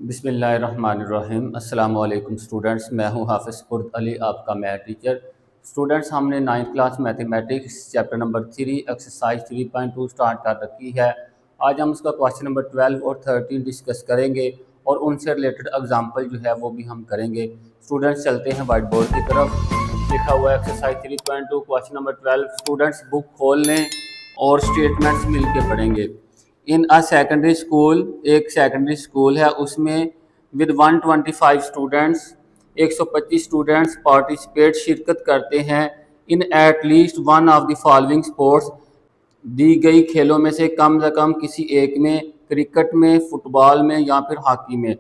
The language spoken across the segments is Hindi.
बिस्मिल्लाहिर्रहमानिर्रहीम। अस्सलाम वालेकुम स्टूडेंट्स, मैं हूं हाफिज़ कुर्द अली, आपका मैथ टीचर। स्टूडेंट्स, हमने 9th class mathematics chapter number 3 exercise 3.2 start कर रखी है। आज हम उसका क्वेश्चन नंबर 12 और 13 डिस्कस करेंगे और उनसे रिलेटेड एग्जांपल जो है वो भी हम करेंगे। स्टूडेंट्स, चलते हैं वाइट बोर्ड की तरफ। लिखा हुआ है exercise 3.2 question number 12। Students book खोल लें और स्टेटमेंट्स मिल के पढ़ेंगे। इन अ सेकेंडरी स्कूल, एक सेकेंडरी स्कूल है, उसमें विद 125 स्टूडेंट्स, 125 स्टूडेंट्स पार्टिसिपेट शिरकत करते हैं in at least one of the following sports. दी गई खेलों में से कम किसी एक में, क्रिकेट में, फुटबॉल में या फिर हॉकी में।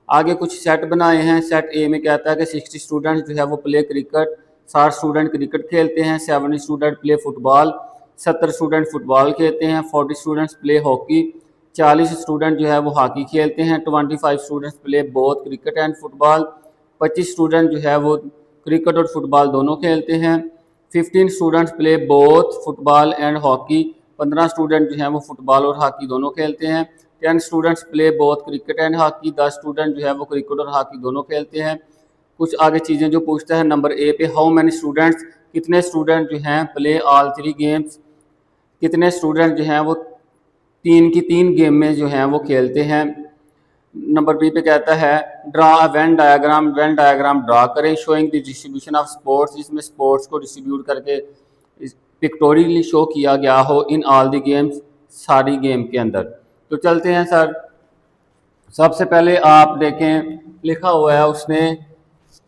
आगे कुछ सेट बनाए हैं। सेट ए में कहता है कि 60 स्टूडेंट्स जो है वो प्ले क्रिकेट, 60 स्टूडेंट क्रिकेट खेलते हैं, 70 student play football, 70 student football खेलते हैं, 40 स्टूडेंट्स प्ले हॉकी, 40 स्टूडेंट जो है वो हॉकी खेलते हैं, 25 students play both cricket and football, 25 student जो है वो क्रिकेट और फुटबॉल दोनों खेलते हैं, 15 students play both football and hockey, 15 student जो हैं वो फुटबॉल और हॉकी दोनों खेलते हैं, 10 students play both cricket and hockey, 10 student जो है वो क्रिकेट और हॉकी दोनों खेलते हैं। कुछ आगे चीज़ें जो पूछता है नंबर ए पे, हाउ मैनी स्टूडेंट्स, कितने स्टूडेंट जो हैं प्ले ऑल 3 गेम्स, कितने स्टूडेंट जो हैं वो 3 गेम में जो हैं वो खेलते हैं। नंबर बी पे कहता है draw a Venn diagram, Venn diagram draw करें showing the distribution of sports, जिसमें स्पोर्ट्स को डिस्ट्रीब्यूट करके पिक्टोरियली शो किया गया हो इन ऑल द गेम्स, सारी गेम के अंदर। तो चलते हैं सर। सबसे पहले आप देखें, लिखा हुआ है उसने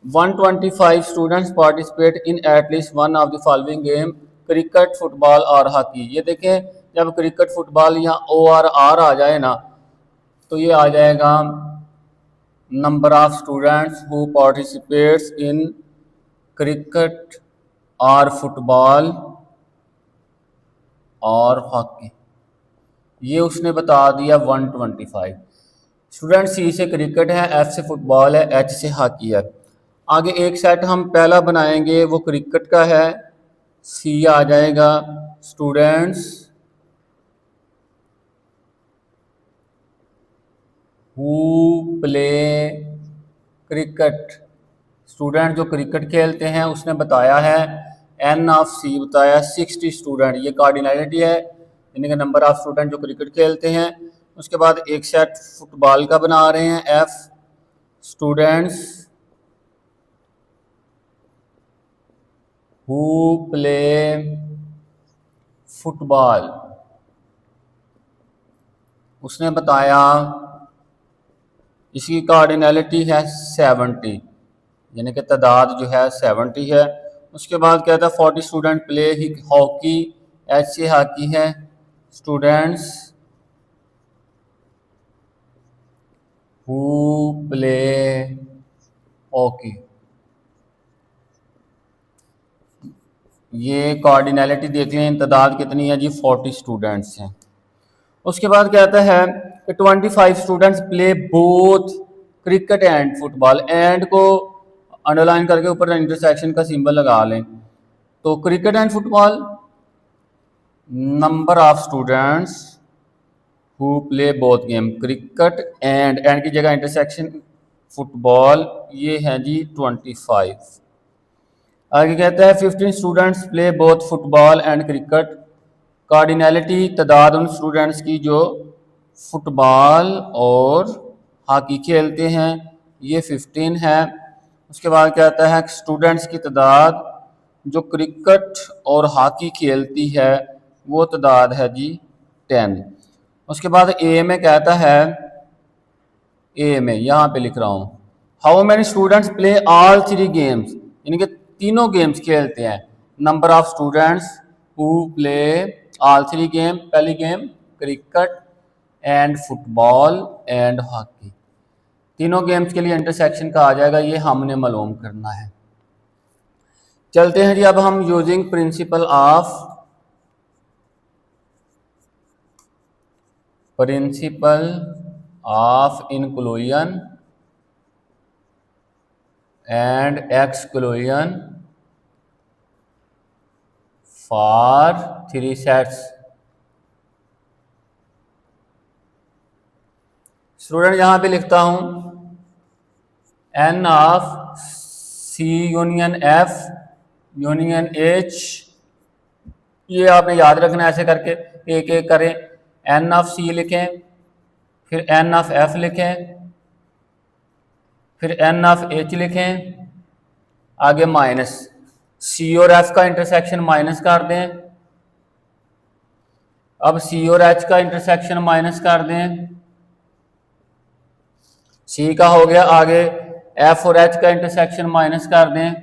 125 students participate in at least one of the following game, cricket, football और हॉकी। ये देखें, जब क्रिकेट, फुटबॉल यहाँ ओ आर आर आ जाए ना, तो ये आ जाएगा number of students who participates in cricket और फुटबॉल और हॉकी। ये उसने बता दिया 125। स्टूडेंट सी से क्रिकेट है, एफ से फुटबॉल है, एच से हॉकी है। आगे एक सेट हम पहला बनाएंगे, वो क्रिकेट का है, सी आ जाएगा students who play cricket. Student जो क्रिकेट खेलते हैं उसने बताया है, एन ऑफ सी बताया 60 स्टूडेंट, ये कार्डिनलिटी है, यानी कि नंबर ऑफ स्टूडेंट जो क्रिकेट खेलते हैं। उसके बाद एक सेट फुटबॉल का बना रहे हैं, F students who play football. उसने बताया इसकी कार्डिनलिटी है 70, यानी कि तादाद जो है 70 है। उसके बाद कहता है 40 स्टूडेंट प्ले हॉकी, एच से हॉकी है, स्टूडेंट्स हु प्ले हॉकी। ये कार्डिनलिटी देख लें, तादाद कितनी है जी, 40 स्टूडेंट्स हैं। उसके बाद कहता है कि 25 students play both cricket and football, and को अंडरलाइन करके ऊपर इंटरसेक्शन का सिंबल लगा लें। तो cricket and football, number of students who play both game, cricket and की जगह इंटरसेक्शन फुटबॉल, ये है जी 25। आगे कहता है 15 students play both football and cricket. Cardinality, तादाद उन स्टूडेंट्स की जो फुटबॉल और हॉकी खेलते हैं, ये 15 है। उसके बाद कहता है स्टूडेंट्स की तादाद जो क्रिकेट और हॉकी खेलती है वो तादाद है जी 10। उसके बाद ए में कहता है, ए में यहाँ पे लिख रहा हूँ, how many students play all 3 games, यानी कि तीनों गेम्स खेलते हैं। Number of students who play all 3 game, पहली game cricket and football and hockey, तीनों गेम्स के लिए इंटरसेक्शन का आ जाएगा, ये हमने मालूम करना है। चलते हैं जी, अब हम using principle of inclusion and exclusion for 3 sets. Student यहाँ पे लिखता हूँ N of C union F union H, ये आपने याद रखना है, ऐसे करके एक एक करें। एन ऑफ सी लिखें, फिर एन ऑफ एफ लिखें, फिर एन ऑफ एच लिखें, आगे माइनस सी और एफ का इंटरसेक्शन माइनस कर दें। अब सी और एच का इंटरसेक्शन माइनस कर दें, सी का हो गया। आगे एफ और एच का इंटरसेक्शन माइनस कर दें,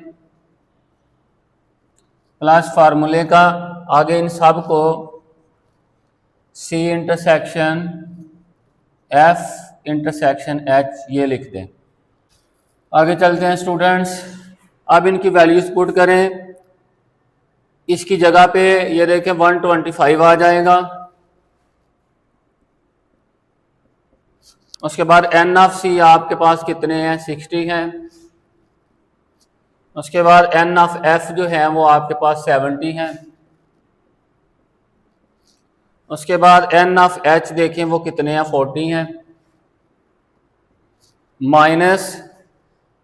प्लस फार्मूले का। आगे इन सब को C intersection F intersection H ये लिख दें। आगे चलते हैं स्टूडेंट्स। अब इनकी वैल्यूज पुट करें। इसकी जगह पे ये देखें 125 आ जाएगा। उसके बाद एन ऑफ सी आपके पास कितने हैं, 60 हैं। उसके बाद एन ऑफ एफ जो है वो आपके पास 70 हैं। उसके बाद एन ऑफ एच देखें वो कितने हैं, 40 हैं। Minus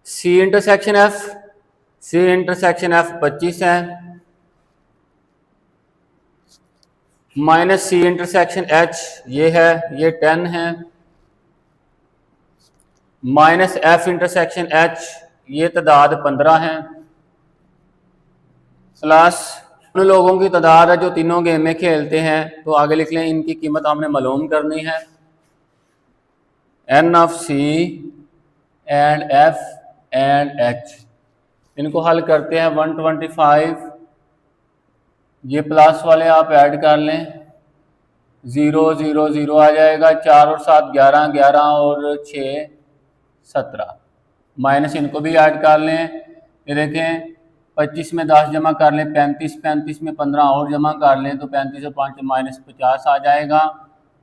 C intersection F, C intersection F 25 है। माइनस सी इंटरसेक्शन एच ये है, ये 10 है। माइनस एफ इंटरसेक्शन एच ये तादाद 15 है। प्लस उन लोगों की तादाद है जो तीनों गेम में खेलते हैं, तो आगे लिख लें। इनकी कीमत हमने मालूम करनी है। N of C and F and H, इनको हल करते हैं। 125 ये प्लस वाले आप ऐड कर लें, 0 0 0 आ जाएगा। 4 और 7 11, 11 और 6 17। माइनस इनको भी ऐड कर लें। ये देखें 25 में 10 जमा कर लें 35, 35 में 15 और जमा कर लें तो 35 और 5 माइनस 50 आ जाएगा।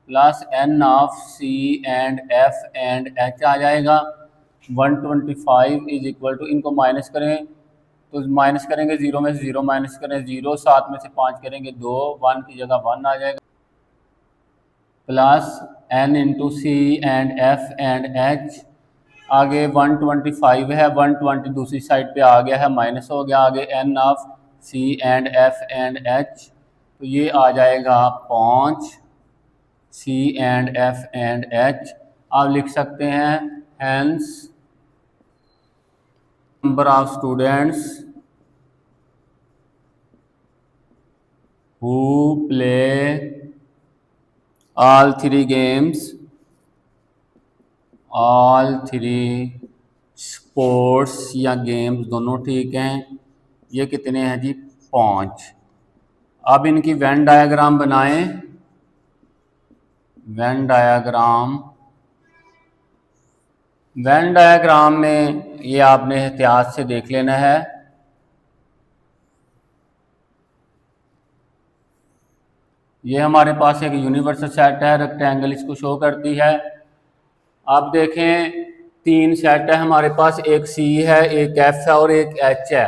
Plus N of C and F and H आ जाएगा। 125 इज इक्वल टू, इनको माइनस करें तो माइनस करेंगे 0 में से 0 माइनस करें 0, 7 में से 5 करेंगे 2, 1 की जगह 1 आ जाएगा। Plus N into C and F and H, आगे 125 है, 120 दूसरी साइड पे आ गया है, माइनस हो गया। आगे N of C and F and H, तो ये आ जाएगा 5 C and F and H. आप लिख सकते हैं hence number of students who play all three games, all three sports या गेम्स दोनों ठीक हैं, ये कितने हैं जी, 5। अब इनकी वेन डायग्राम बनाएं। वेन डायग्राम, वेन डायग्राम में ये आपने एहतियात से देख लेना है। ये हमारे पास एक यूनिवर्सल सेट है, रेक्टेंगल इसको शो करती है। आप देखें 3 सेट है हमारे पास, एक सी है, एक एफ है और एक एच है।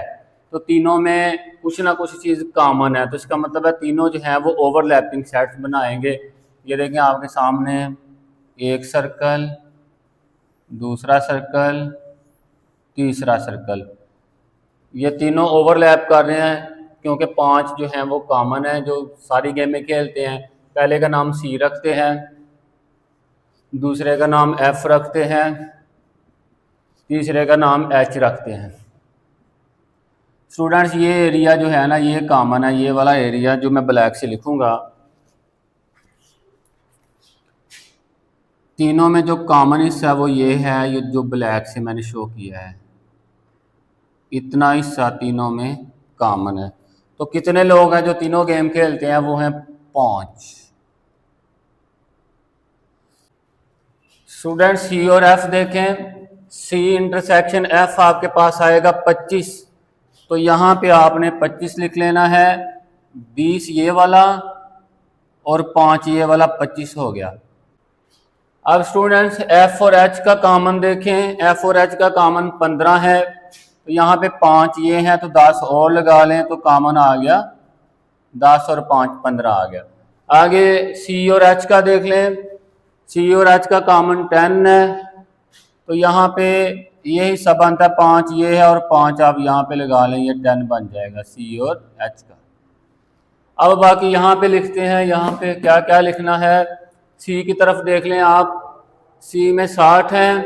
तो तीनों में कुछ ना कुछ चीज़ कॉमन है, तो इसका मतलब है तीनों जो हैं वो ओवरलैपिंग सेट्स बनाएंगे। ये देखें आपके सामने एक सर्कल, दूसरा सर्कल, तीसरा सर्कल, ये तीनों ओवरलैप कर रहे हैं क्योंकि 5 जो हैं वो कॉमन है, जो सारी गेमें खेलते हैं। पहले का नाम सी रखते हैं, दूसरे का नाम एफ रखते हैं, तीसरे का नाम एच रखते हैं। स्टूडेंट्स ये एरिया जो है ना ये कॉमन है, ये वाला एरिया जो मैं ब्लैक से लिखूंगा, तीनों में जो कॉमन हिस्सा है वो ये है, ये जो ब्लैक से मैंने शो किया है, इतना हिस्सा तीनों में कॉमन है। तो कितने लोग हैं जो तीनों गेम खेलते हैं, वो हैं 5। स्टूडेंट सी और एफ देखें, सी इंटरसेक्शन एफ आपके पास आएगा 25, तो यहाँ पे आपने 25 लिख लेना है। 20 ये वाला और 5 ये वाला, 25 हो गया। अब स्टूडेंट्स एफ और एच का कॉमन देखें, एफ और एच का कॉमन 15 है, तो यहाँ पे 5 ये हैं तो 10 और लगा लें तो कॉमन आ गया 10 और 5 15 आ गया। आगे सी और एच का देख लें, सी और एच का कॉमन 10 है, तो यहाँ पे ये हिस्सा बनता है 5 ये है और 5 आप यहाँ पे लगा लें, ये 10 बन जाएगा सी और एच का। अब बाकी यहाँ पे लिखते हैं, यहाँ पे क्या क्या लिखना है। सी की तरफ देख लें आप, सी में 60 है,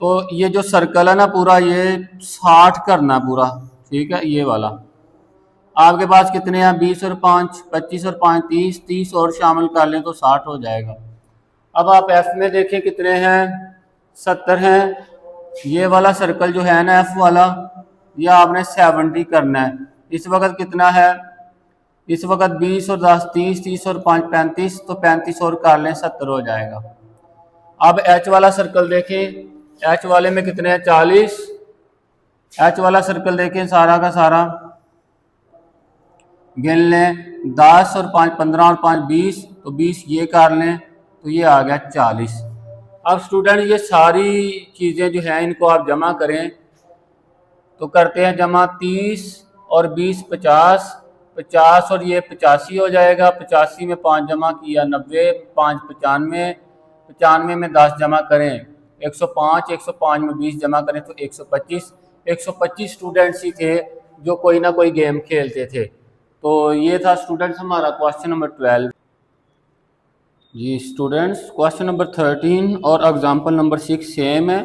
तो ये जो सर्कल है ना पूरा ये 60 करना पूरा, ठीक है। ये वाला आपके पास कितने हैं, 20 और 5 25 और 5 30, 30 और शामिल कर लें तो 60 हो जाएगा। अब आप एफ में देखें कितने हैं, 70 हैं। ये वाला सर्कल जो है ना एफ वाला, ये आपने 70 करना है। इस वक्त कितना है, इस वक्त 20 और 10 30, 30 और 5 35, तो 35 और कर लें 70 हो जाएगा। अब एच वाला सर्कल देखें, एच वाले में कितने हैं, 40। एच वाला सर्कल देखें सारा का सारा, गिन लें, 10 और 5 15 और 5 20, तो 20 ये कर लें तो ये आ गया 40। अब स्टूडेंट ये सारी चीज़ें जो हैं इनको आप जमा करें, तो करते हैं जमा, 30 और 20 50, 50 और ये 85 हो जाएगा। 85 में 5 जमा किया 90, 5 95, 95 में 10 जमा करें 105, 105 में 20 जमा करें तो 125। 125 स्टूडेंट्स ही थे जो कोई ना कोई गेम खेलते थे। तो ये था स्टूडेंट्स हमारा क्वेश्चन नंबर 12। जी स्टूडेंट्स, क्वेश्चन नंबर 13 और एग्जाम्पल नंबर 6 सेम है।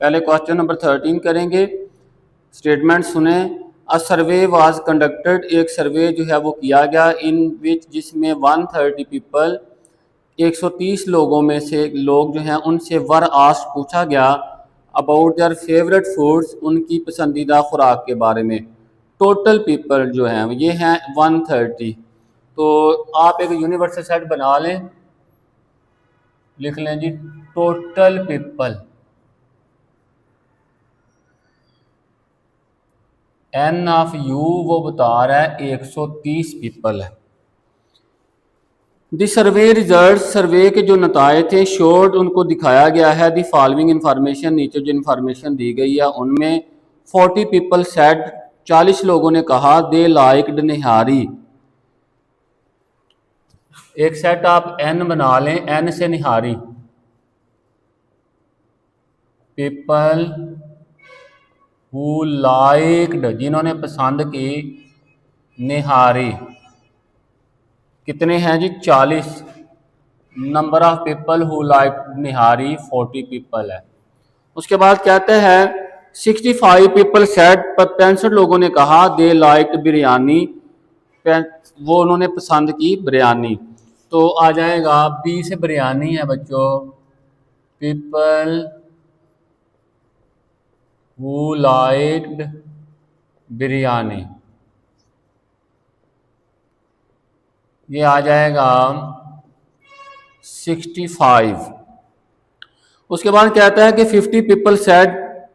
पहले क्वेश्चन नंबर 13 करेंगे। स्टेटमेंट सुने। अ सर्वे वाज कंडक्टेड, एक सर्वे जो है वो किया गया, इन विच जिसमें 130 पीपल, 130 लोगों में से लोग जो हैं उनसे वर आस्क्ड पूछा गया अबाउट देयर फेवरेट फूड्स, उनकी पसंदीदा खुराक के बारे में। टोटल पीपल जो हैं ये हैं 130। तो आप एक यूनिवर्सल सेट बना लें, लिख लें जी total people, N of U वो बता रहा है 130 पीपल है। द सर्वे रिजल्ट, सर्वे के जो नताए थे, शोड उनको दिखाया गया है द फॉलोइंग इंफॉर्मेशन, नीचे जो इंफॉर्मेशन दी गई है उनमें 40 पीपल सेड, 40 लोगों ने कहा दे लाइक्ड निहारी। एक सेट आप एन बना लें, एन से निहारी, पीपल हु लाइक्ड जिन्होंने पसंद की, निहारी कितने हैं जी 40। Number of people who like nihari 40 people है। उसके बाद कहते हैं 65 पीपल सेड, 65 लोगों ने कहा दे लाइक बिरयानी, वो उन्होंने पसंद की बिरयानी। तो आ जाएगा बी से बिरयानी है बच्चों, पीपल हु लाइक्ड बिरयानी, ये आ जाएगा 65। उसके बाद कहता है कि 50 पीपल सेड,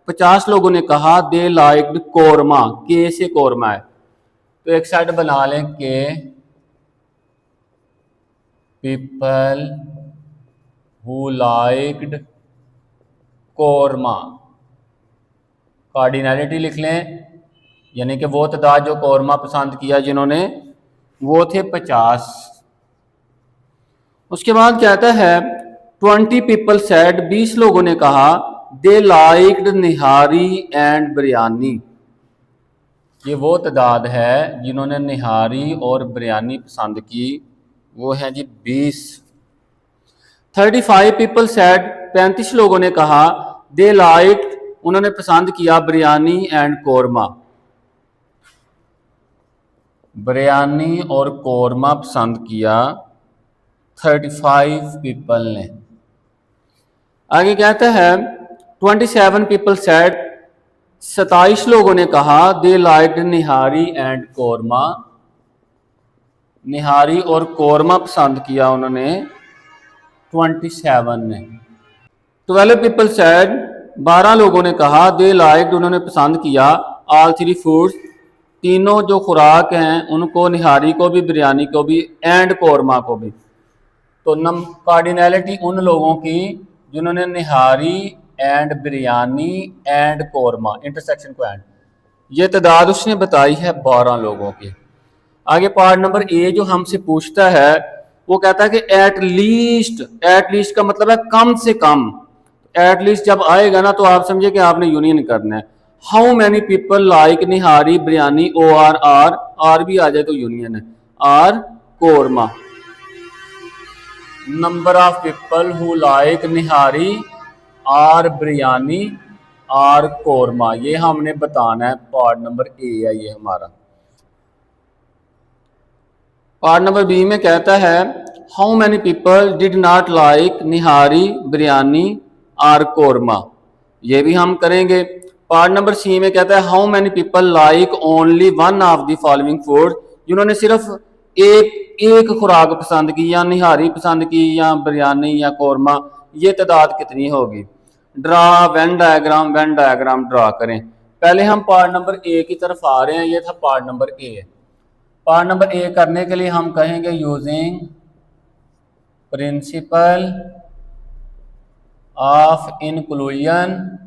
50 लोगों ने कहा दे लाइक्ड कोरमा, के से कोरमा है, तो एक साइड बना लें के people who liked korma, cardinality लिख लें, यानी कि वो तादाद जो कोरमा पसंद किया जिन्होंने, वो थे 50। उसके बाद कहता है 20 पीपल सेड, 20 लोगों ने कहा दे लाइक्ड निहारी एंड बिरयानी, ये वो तादाद है जिन्होंने निहारी और बिरयानी पसंद की, वो है जी 20। 35 पीपल सेड, 35 लोगों ने कहा दे लाइक्ड, उन्होंने पसंद किया बिरयानी एंड कोरमा, बिरयानी और कोरमा पसंद किया 35 पीपल ने। आगे कहता है 27 पीपल सेड, 27 लोगों ने कहा दे लाइक्ड निहारी एंड कोरमा, निहारी और कोरमा पसंद किया उन्होंने 27 ने। 12 पीपल सेड, 12 लोगों ने कहा दे लाइक्ड, उन्होंने पसंद किया ऑल थ्री फूड्स, तीनों जो खुराक हैं उनको, निहारी को भी, बिरयानी को भी एंड कोरमा को भी। तो कार्डिनलिटी उन लोगों की जिन्होंने nihari and biryani and korma, intersection को एंड, ये तादाद उसने बताई है 12 लोगों की। आगे पार्ट नंबर ए जो हमसे पूछता है वो कहता है कि एट लीस्ट, एट लीस्ट का मतलब है कम से कम, एटलीस्ट जब आएगा ना तो आप समझे कि आपने यूनियन करना है। How many people like nihari biryani, O R भी आ जाए तो यूनियन है, or korma. Number of people who like nihari or biryani or korma, ये हमने बताना है। पार्ट नंबर ए है ये हमारा। पार्ट नंबर बी में कहता है how many people did not like nihari biryani or korma, ये भी हम करेंगे। पार्ट नंबर सी में कहता है how many people like only one of the following food, जिन्होंने सिर्फ एक खुराक पसंद की, या निहारी पसंद की या बिरयानी या कोरमा, ये तादाद कितनी होगी। ड्रा वेन डायग्राम ड्रा करें। पहले हम पार्ट नंबर ए की तरफ आ रहे हैं, ये था part number A. Part number A करने के लिए हम कहेंगे using principle of inclusion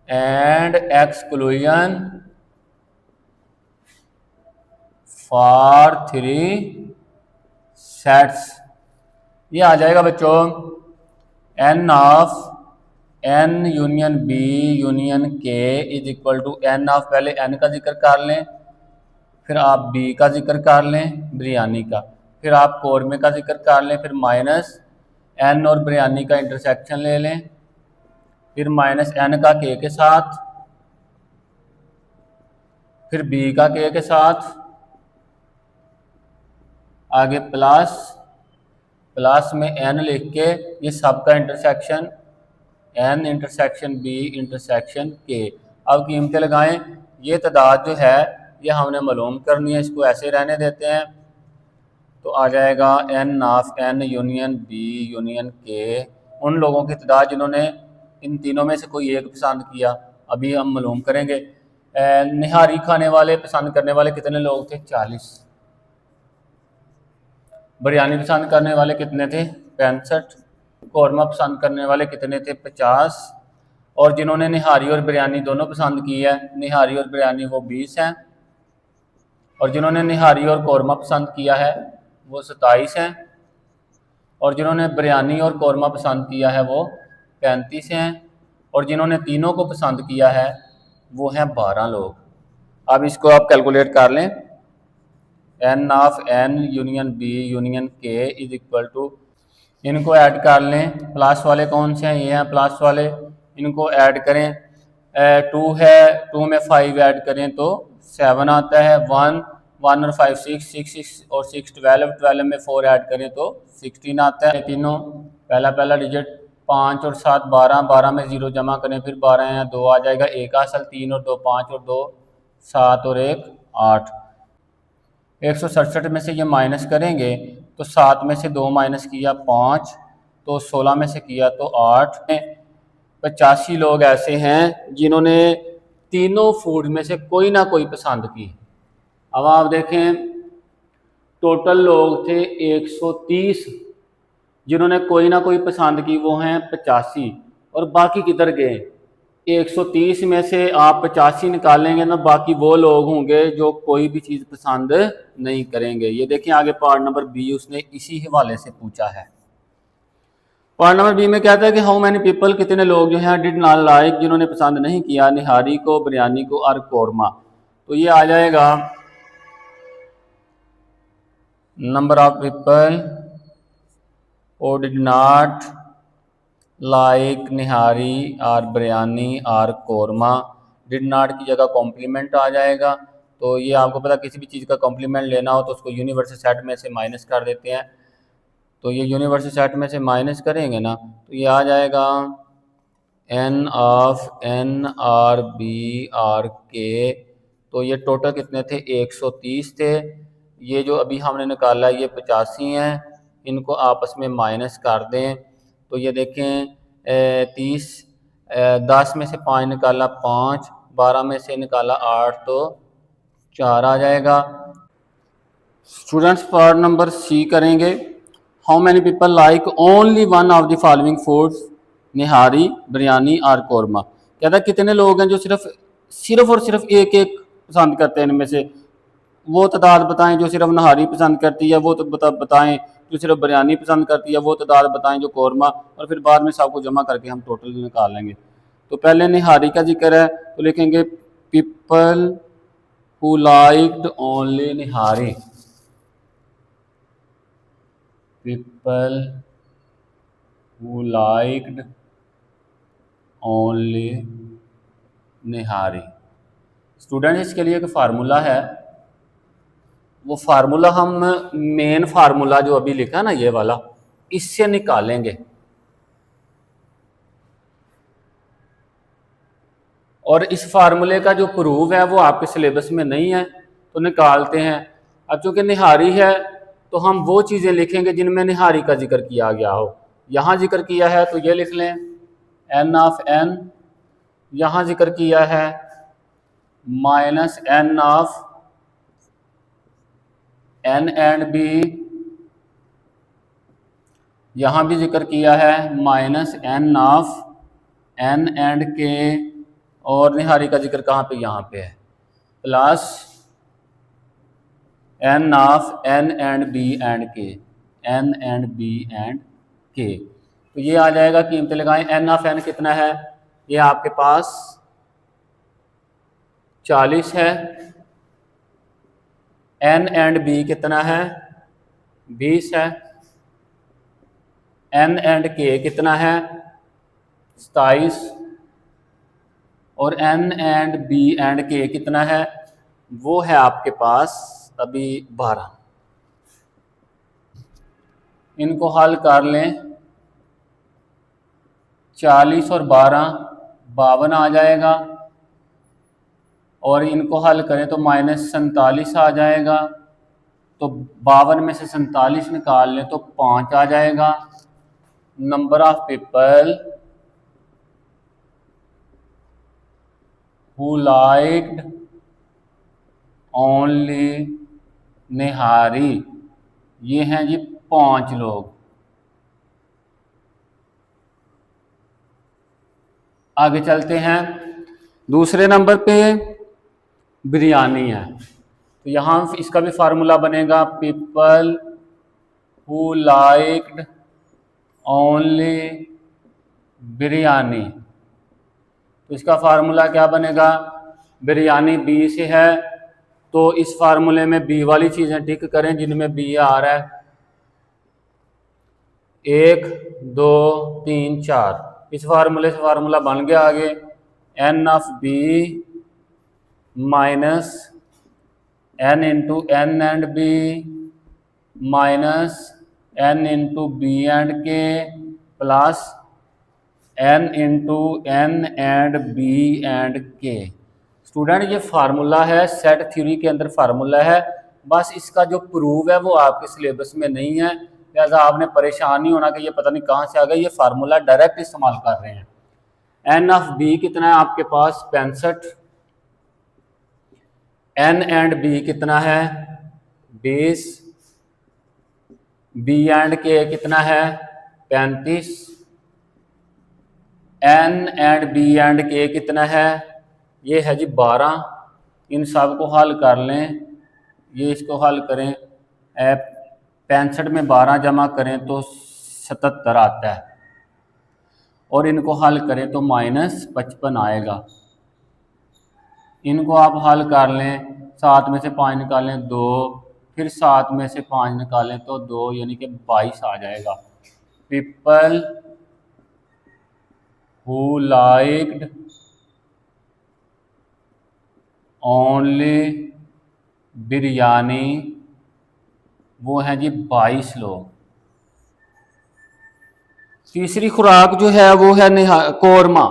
and exclusion for 3 sets. ये आ जाएगा बच्चों N of N union B union K is equal to N of, पहले एन का जिक्र कर लें, फिर आप बी का जिक्र कर लें बिरयानी का, फिर आप कोरमे का जिक्र कर लें, फिर माइनस एन और बिरयानी का इंटरसेक्शन ले लें, फिर माइनस एन का के साथ, फिर बी का के साथ, आगे प्लस में एन लिख के ये सब का intersection N intersection B intersection K. अब कीमतें लगाएं। ये तादाद जो है ये हमने मालूम करनी है, इसको ऐसे रहने देते हैं। तो आ जाएगा N of N union B union K, उन लोगों की तादाद जिन्होंने इन तीनों में से कोई एक पसंद किया, अभी हम मालूम करेंगे। निहारी खाने वाले पसंद करने वाले कितने लोग थे, 40। बिरयानी पसंद करने वाले कितने थे, 65। कौरमा पसंद करने वाले कितने थे, 50। और जिन्होंने निहारी और बिरयानी दोनों पसंद की है, निहारी और बिरयानी, वो 20 हैं। और जिन्होंने निहारी और कौरमा पसंद किया है वो 27 हैं। और जिन्होंने बिरयानी और कौरमा पसंद किया है वो 35 हैं। और जिन्होंने तीनों को पसंद किया है वो हैं 12 लोग। अब इसको आप कैलकुलेट कर लें। N of N union B union K is equal to, इनको ऐड कर लें। प्लस वाले कौन से हैं, ये हैं प्लस वाले, इनको ऐड करें। 2 है, 2 में 5 ऐड करें तो 7 आता है। 1 और 5 6 और 6 12 में 4 ऐड करें तो 16 आता है। तीनों पहला डिजिट 5 और 7 12 में 0 जमा करें, फिर 12 है 2 आ जाएगा। 1 असल 3 और 2 5 और 2 7 और 1 8। 167 में से ये माइनस करेंगे तो 7 में से 2 माइनस किया 5, तो 16 में से किया तो 8। 85 लोग ऐसे हैं जिन्होंने तीनों फूड में से कोई ना कोई पसंद की। अब आप देखें टोटल लोग थे 130 जिन्होंने कोई ना कोई पसंद की, वो हैं 85। और बाकी किधर गए, 130 में से आप 85 निकालेंगे ना, बाकी वो लोग होंगे जो कोई भी चीज़ पसंद नहीं करेंगे। ये देखें आगे पार्ट नंबर बी उसने इसी हवाले से पूछा है। पार्ट नंबर बी में कहता है कि हाउ मैनी पीपल, कितने लोग जो हैं डिड नॉट लाइक, जिन्होंने पसंद नहीं किया निहारी को, बिरयानी को और कोरमा। तो ये आ जाएगा number of people who did not like nihari और बिरयानी और कोरमा। डिड नॉट की जगह कॉम्प्लीमेंट आ जाएगा। तो ये आपको पता किसी भी चीज़ का कॉम्प्लीमेंट लेना हो तो उसको यूनिवर्सल सेट में से माइनस कर देते हैं। तो ये यूनिवर्सल सेट में से माइनस करेंगे ना तो ये आ जाएगा N of N or B or K. तो ये टोटल कितने थे, 130 थे। ये जो अभी हमने निकाला ये 85 हैं, इनको आपस में माइनस कर दें तो ये देखें 30, 10 में से 5 निकाला 5, 12 में से निकाला 8 तो 4 आ जाएगा। स्टूडेंट्स पार्ट नंबर सी करेंगे। How many people like only one of the following foods, nihari, biryani और कोरमा। कहता है कितने लोग हैं जो सिर्फ और सिर्फ एक पसंद करते हैं इनमें से। वो तादाद बताएं जो सिर्फ नहारी पसंद करती है, वो तो बताएं जो सिर्फ बिरयानी पसंद करती है, वो तादाद बताएं जो कौरमा, और फिर बाद में सबको जमा करके हम टोटल निकाल लेंगे। तो पहले निहारी का जिक्र है तो लिखेंगे people who liked only nihari, people who liked only nihari. Student इसके लिए एक फार्मूला है, वो फार्मूला हम मेन फार्मूला जो अभी लिखा ना ये वाला, इससे निकालेंगे। और इस फार्मूले का जो प्रूफ है वो आपके सिलेबस में नहीं है तो निकालते हैं। अब चूंकि निहारी है तो हम वो चीज़ें लिखेंगे जिनमें निहारी का जिक्र किया गया हो। यहाँ जिक्र किया है तो ये लिख लें n ऑफ n, यहाँ जिक्र किया है minus n of n and b, यहाँ भी जिक्र किया है minus n of n and k, और निहारी का जिक्र कहाँ पे, यहाँ पे है, plus n of n and b and k, n and b and k। तो ये आ जाएगा, कीमतें लगाएं, n ऑफ n कितना है, ये आपके पास 40 है, n एंड b कितना है 20 है, n एंड k कितना है 27, और n and b and k कितना है, वो है आपके पास अभी 12। इनको हल कर लें, 40 और 12 52 आ जाएगा, और इनको हल करें तो माइनस 47 आ जाएगा। तो 52 में से 47 निकाल लें तो 5 आ जाएगा। Number of people who liked only nihari, ये हैं जी 5 लोग। आगे चलते हैं, दूसरे नंबर पे बिरयानी है, तो यहाँ इसका भी फार्मूला बनेगा people who liked only biryani. तो इसका फार्मूला क्या बनेगा, बिरयानी बी से है तो इस फार्मूले में बी वाली चीज़ें टिक करें जिनमें बी आ रहा है, 1 2 3 4। इस फार्मूले से फार्मूला बन गया आगे, n of b minus n into n and b minus n into B and k plus n into n and b and k। Student ये फार्मूला है, सेट थ्योरी के अंदर फार्मूला है, बस इसका जो प्रूफ है वो आपके सिलेबस में नहीं है, लिहाजा आपने परेशान नहीं होना कि ये पता नहीं कहाँ से आ गया, ये फार्मूला डायरेक्ट इस्तेमाल कर रहे हैं। n ऑफ b कितना है आपके पास 65, n एंड b कितना है 20, b एंड k कितना है 35, n and b and k कितना है, ये है जी 12। इन सब को हल कर लें, ये इसको हल करें, 65 में 12 जमा करें तो 77 आता है, और इनको हल करें तो माइनस 55 आएगा। इनको आप हल कर लें, 7 में से 5 निकालें 2, फिर 7 में से 5 निकालें तो 2, यानी कि 22 आ जाएगा। People who liked only biryani, वो है जी 22 लोग। तीसरी खुराक जो है वो है कौरमा,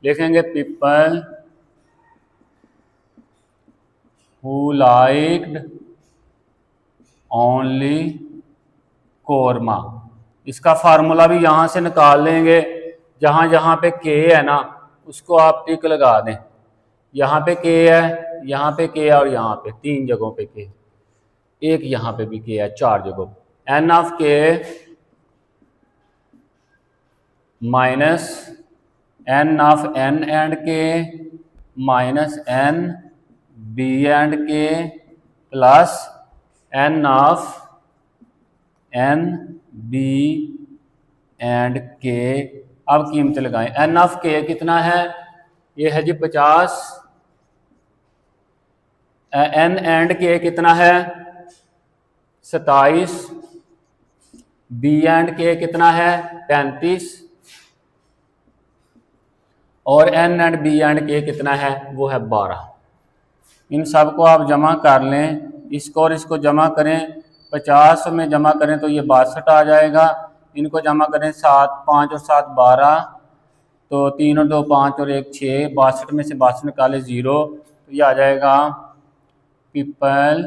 लिखेंगे people who liked only korma. इसका फार्मूला भी यहाँ से निकाल लेंगे, जहाँ जहाँ पे के है ना उसको आप टिक लगा दें, यहाँ पे के है, यहाँ पे के है, और यहाँ पे 3 जगहों पे के, एक यहाँ पे भी के है 4 जगहों। n of K minus n of n and K minus n b and K plus N of N B and K. अब कीमत लगाएं। एन ऑफ के कितना है, ये है जी 50। एन एंड के कितना है 27। बी एंड के कितना है 35। और एन एंड बी एंड के कितना है वो है 12। इन सब को आप जमा कर लें, इसको और इसको जमा करें। 50 में जमा करें तो ये 62 आ जाएगा। इनको जमा करें 7, 5 और 7 12, तो 3 और 2 5 और 1 6। 62 में से 62 निकाले 0, तो ये आ जाएगा people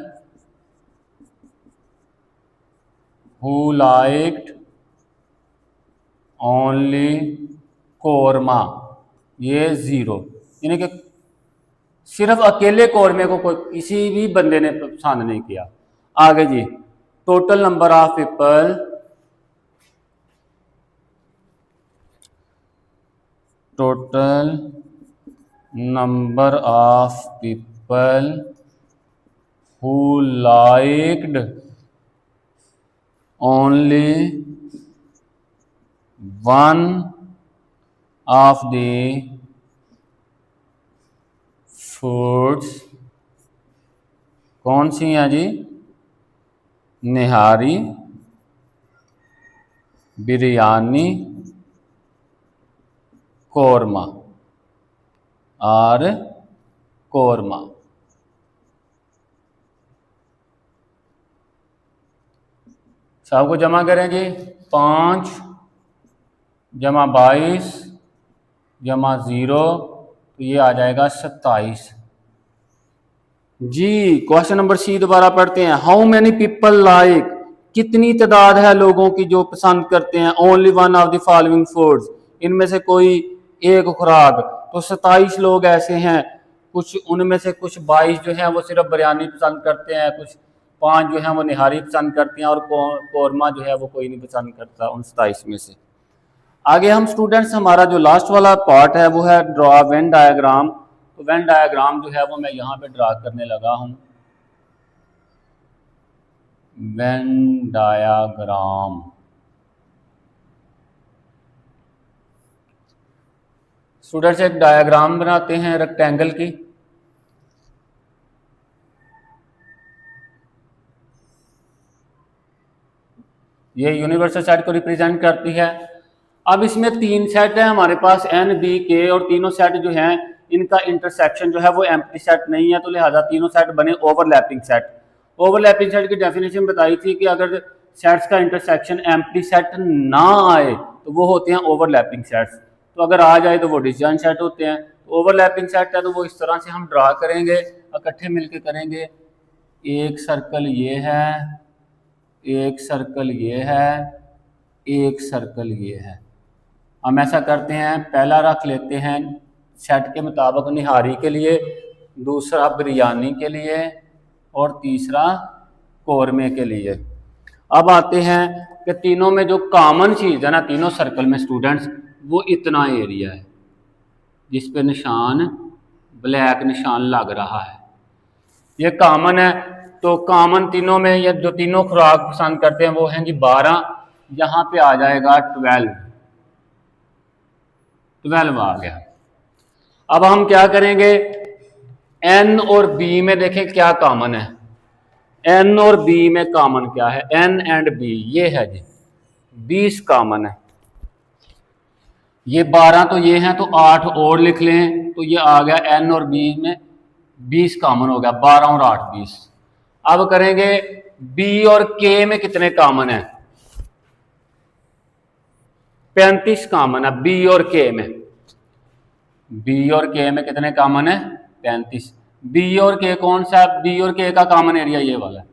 who liked only korma, ये 0। यानी कि सिर्फ अकेले कोरमे को कोई किसी भी बंदे ने पसंद नहीं किया। आगे जी, total number of people who liked only one of the foods, कौन सी हैं जी, निहारी, बिरयानी, कोरमा और कोरमा। सबको जमा करें जी। 5 जमा 22 जमा 0, तो ये आ जाएगा 27 जी। क्वेश्चन नंबर सी दोबारा पढ़ते हैं। हाउ मेनी पीपल लाइक, कितनी तादाद है लोगों की जो पसंद करते हैं only one of the following foods, इनमें से कोई एक खुराक। तो 27 लोग ऐसे हैं, कुछ उनमें से कुछ 22 जो हैं वो सिर्फ बिरयानी पसंद करते हैं, कुछ 5 जो हैं वो निहारी पसंद करते हैं, और कोरमा जो है वो कोई नहीं पसंद करता उन 27 में से। आगे हम स्टूडेंट्स, हमारा जो लास्ट वाला पार्ट है वो है ड्रॉ वेन डायग्राम। तो वेन डायग्राम जो है वो मैं यहाँ पे ड्रा करने लगा हूँ। वेन डायग्राम, स्टूडेंट्स एक डायग्राम बनाते हैं रेक्टेंगल की। ये यूनिवर्सल सेट को रिप्रेजेंट करती है। अब इसमें 3 सेट है हमारे पास, एन बी के, और तीनों सेट जो हैं इनका इंटरसेक्शन जो है वो एम्प्टी सेट नहीं है, तो लिहाजा तीनों सेट बने ओवरलैपिंग सेट। ओवरलैपिंग सेट की डेफिनेशन बताई थी कि अगर सेट्स का इंटरसेक्शन एम्प्टी सेट ना आए तो वो होते हैं ओवरलैपिंग सेट्स, तो अगर आ जाए तो वो डिसजॉइंट सेट होते हैं। ओवरलैपिंग सेट है तो वो इस तरह से हम ड्रा करेंगे, इकट्ठे मिलके करेंगे। एक सर्कल ये है, एक सर्कल ये है, एक सर्कल ये है। हम ऐसा करते हैं, पहला रख लेते हैं सेट के मुताबिक निहारी के लिए, दूसरा बिरयानी के लिए, और तीसरा कोरमे के लिए। अब आते हैं कि तीनों में जो कॉमन चीज़ है ना तीनों सर्कल में स्टूडेंट्स, वो इतना एरिया है जिस पे निशान ब्लैक निशान लग रहा है, ये कॉमन है। तो कॉमन तीनों में ये जो तीनों खुराक पसंद करते हैं वो हैं जी 12, यहाँ पे आ जाएगा 12 आ गया। अब हम क्या करेंगे, एन और बी में देखें क्या कॉमन है। एन और बी में कॉमन क्या है, एन एंड बी ये है जी 20 कॉमन है। ये 12 तो ये हैं, तो 8 और लिख लें, तो ये आ गया एन और बी में 20 कॉमन हो गया, 12 और 8 20। अब करेंगे बी और के में कितने कॉमन है, 35 कॉमन है बी और के में। बी और के में कितने कॉमन है 35। बी और के कौन सा, बी और के का कॉमन एरिया ये वाला है,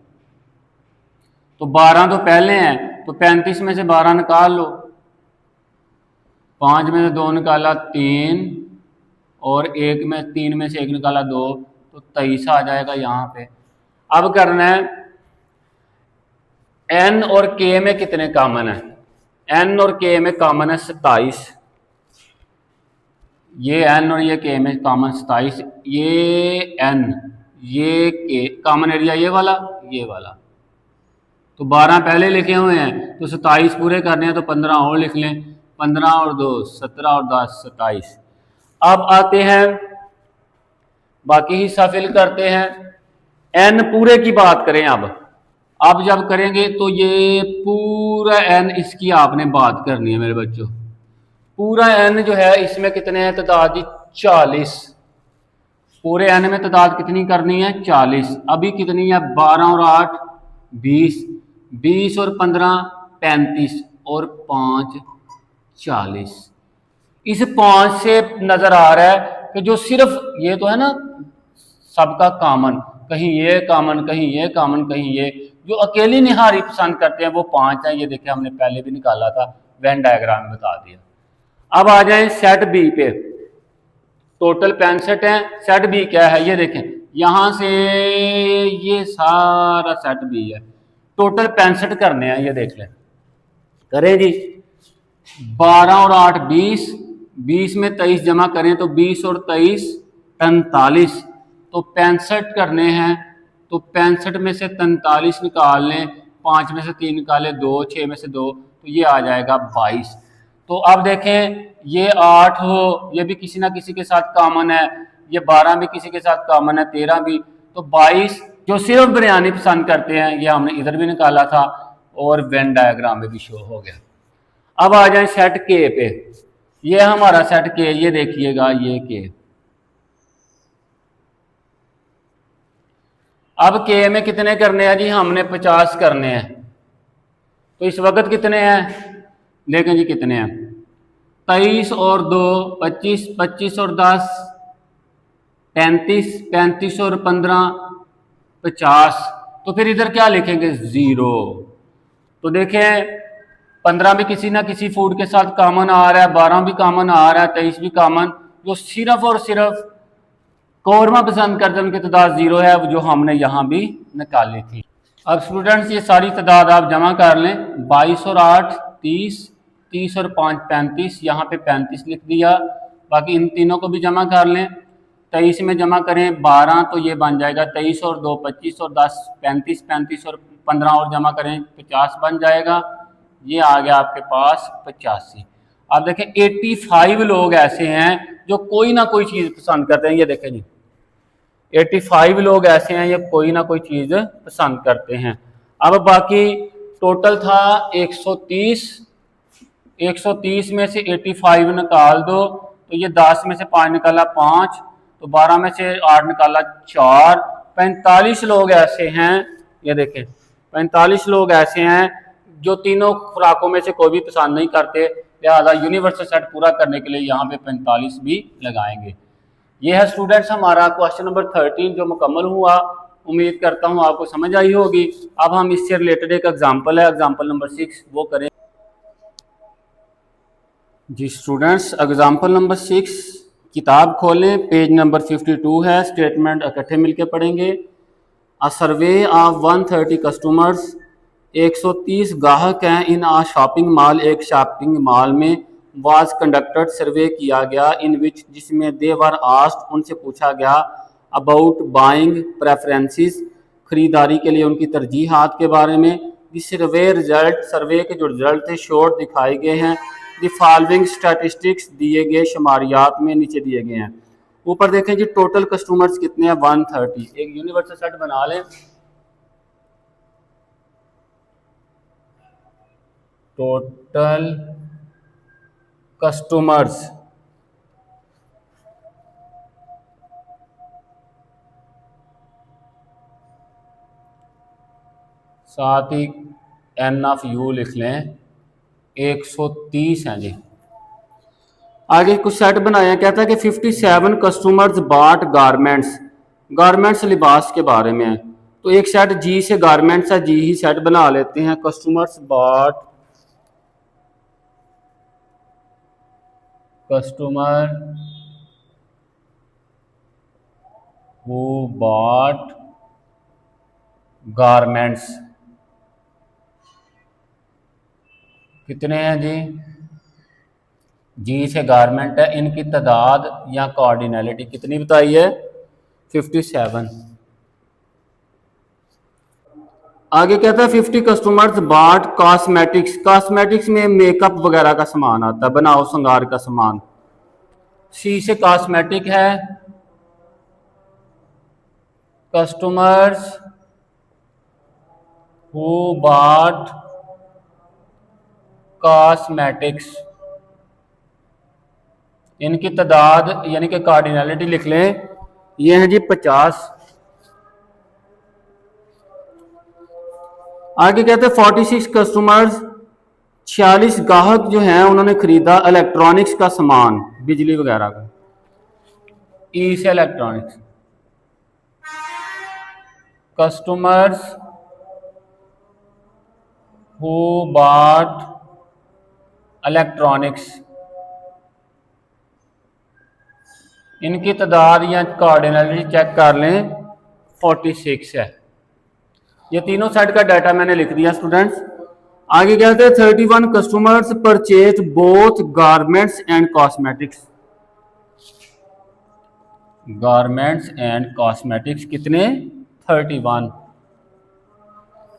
तो 12 तो पहले हैं, तो 35 में से 12 निकाल लो, 5 में से 2 निकाला 3, और 3 में से 1 निकाला 2, तो 23 आ जाएगा यहाँ पे। अब करना है एन और के में कितने कॉमन है, एन और के में कॉमन है 27, ये एन और ये के में कॉमन 27, ये एन ये के कॉमन एरिया ये वाला। तो 12 पहले लिखे हुए हैं, तो 27 पूरे करने हैं तो 15 और लिख लें। 15 और 2 17 और 10 27। अब आते हैं बाकी हिस्सा फिल करते हैं। एन पूरे की बात करें अब जब करेंगे तो ये पूरा एन इसकी आपने बात करनी है मेरे बच्चों। पूरा एन जो है इसमें कितने हैं तादाद 40। पूरे एन में तादाद कितनी करनी है 40। अभी कितनी है 12 और 8 20, 20 और 15 35 और 5 40। इस 5 से नजर आ रहा है कि जो सिर्फ ये तो है ना सबका कॉमन, कहीं ये कॉमन कहीं ये कॉमन कहीं ये, जो अकेली निहारी पसंद करते हैं वो 5 है। ये देखिए हमने पहले भी निकाला था, वेन डायग्राम में बता दिया। अब आ जाए सेट बी पे। टोटल 65 है। सेट बी क्या है ये देखें, यहां से ये सारा सेट बी है। टोटल 65 करने हैं, ये देख लें। करें जी। 12 और 8 20, 20 में 23 जमा करें तो 20 और 23 45। तो 65 करने हैं, तो 65 में से 43 निकाल लें, 5 में से 3 निकाले 2, 6 में से 2, तो ये आ जाएगा 22। तो अब देखें ये 8 हो, ये भी किसी ना किसी के साथ कॉमन है, ये 12 भी किसी के साथ कॉमन है, 13 भी, तो 22 जो सिर्फ बिरयानी पसंद करते हैं ये हमने इधर भी निकाला था और वेन डायग्राम में भी शो हो गया। अब आ जाए सेट के पे। ये हमारा सेट के, ये देखिएगा ये के। अब के में कितने करने हैं जी, हमने 50 करने हैं। तो इस वक्त कितने हैं देखें जी, कितने हैं 23 और 2 25, 25 और 10 35, 35 और 15 50। तो फिर इधर क्या लिखेंगे 0। तो देखें 15 भी किसी ना किसी फूड के साथ कॉमन आ रहा है, 12 भी कॉमन आ रहा है, 23 भी कॉमन। जो सिर्फ और सिर्फ कौरमा पसंद करते हैं उनकी तादाद 0 है, जो हमने यहाँ भी निकाली थी। अब स्टूडेंट्स ये सारी तादाद आप जमा कर लें। 22 और 8 30, 30 और 5 35, यहाँ पे 35 लिख दिया। बाकी इन तीनों को भी जमा कर लें। 23 में जमा करें 12 तो ये बन जाएगा 23 और 2 25 और 10 35, 35 और 15 और जमा करें 50 बन जाएगा। ये आ गया आपके पास 85। अब देखें 85 लोग ऐसे हैं जो कोई ना कोई चीज़ पसंद करते हैं। ये देखें जी 85 लोग ऐसे हैं ये कोई ना कोई चीज़ पसंद करते हैं। अब बाकी टोटल था 130। 130 में से 85 निकाल दो तो ये 10 में से 5 निकाला 5, तो 12 में से 8 निकाला 4। 45 लोग ऐसे हैं, ये देखें 45 लोग ऐसे हैं जो तीनों खुराकों में से कोई भी पसंद नहीं करते, लिहाजा यूनिवर्सल सेट पूरा करने के लिए यहाँ पे 45 भी लगाएंगे। ये है स्टूडेंट्स हमारा क्वेश्चन नंबर 13 जो मुकम्मल हुआ। उम्मीद करता हूँ आपको समझ आई होगी। अब हम इससे रिलेटेड एक एग्जांपल है, एग्जांपल नंबर 6 वो करें जी। स्टूडेंट्स एग्जांपल नंबर 6 किताब खोलें, पेज नंबर 52 है। स्टेटमेंट इकट्ठे मिलकर पढ़ेंगे। अ सर्वे ऑफ 130 कस्टमर्स, 130 ग्राहक हैं इन आ शॉपिंग मॉल, एक शॉपिंग मॉल में वाज कंडक्टेड सर्वे किया गया इन विच जिसमें दे वर आस्क्ड उनसे पूछा गया अबाउट बाइंग प्रेफरेंसेस, खरीदारी के लिए उनकी तरजीहात के बारे में। दिस सर्वे रिजल्ट, सर्वे के जो रिजल्ट थे शोर्ट दिखाए गए हैं। द फॉलोइंग स्टैटिस्टिक्स, दिए गए शुमारियात में नीचे दिए गए हैं। ऊपर देखें जी टोटल कस्टमर्स कितने हैं 130। एक यूनिवर्सल सेट बना लें। टोटल कस्टमर्स साथ ही एन ऑफ यू लिख लें 130 हैं जी। आगे कुछ सेट बनाया, कहता है कि 57 कस्टमर्स बाट गारमेंट्स, गारमेंट्स लिबास के बारे में है। तो एक सेट जी से गारमेंट्स है, जी ही सेट बना लेते हैं। कस्टमर्स बाट, कस्टमर हु बाट गारमेंट्स कितने हैं जी, जी से गारमेंट है, इनकी तादाद या कोऑर्डिनैलिटी कितनी बताई है 57। आगे कहता है 50 कस्टमर्स बाट कॉस्मेटिक्स। कॉस्मेटिक्स में मेकअप वगैरह का सामान आता है, बनाओ श्रृंगार का सामान। सी से कॉस्मेटिक है, कस्टमर्स हु बाट कॉस्मेटिक्स, इनकी तादाद यानी कि कार्डिनलिटी लिख लें, ये है जी 50। आगे कहते हैं 46 कस्टमर्स, 46 ग्राहक जो हैं उन्होंने खरीदा इलेक्ट्रॉनिक्स का सामान, बिजली वगैरह का। ई से electronics, customers who bot electronics, इनकी तादाद या कार्डिनलिटी चेक कर लें 46 है। ये तीनों साइड का डाटा मैंने लिख दिया स्टूडेंट्स। आगे कहते हैं 31 customers purchase both garments and cosmetics. Garments and cosmetics कितने? 31।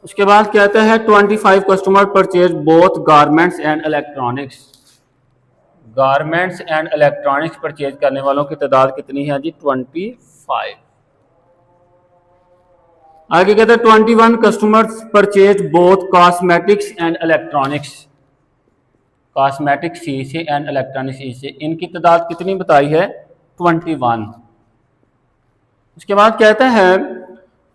उसके बाद कहता है 25 customer purchase both garments and electronics. Garments and electronics purchase करने वालों की तादाद कितनी है जी? 25। आगे कहते हैं 21 customers purchase both cosmetics and electronics. Cosmetics C से एंड इलेक्ट्रॉनिक्स ई से, इनकी तादाद कितनी बताई है? 21। उसके बाद कहता है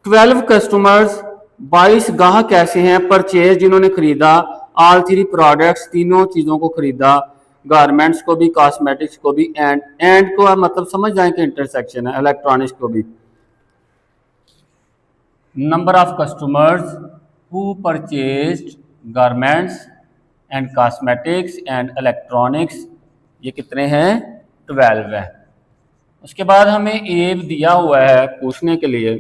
12 कस्टमर्स, 22 गाहक ऐसे हैं परचेज जिन्होंने खरीदा ऑल थ्री प्रोडक्ट्स, तीनों चीज़ों को खरीदा, गारमेंट्स को भी कॉस्मेटिक्स को भी, एंड को मतलब समझ जाए कि इंटरसेक्शन है, इलेक्ट्रॉनिक्स को भी। Number of customers who purchased garments and cosmetics and electronics, ये कितने हैं? 12 है। उसके बाद हमें ए दिया हुआ है पूछने के लिए,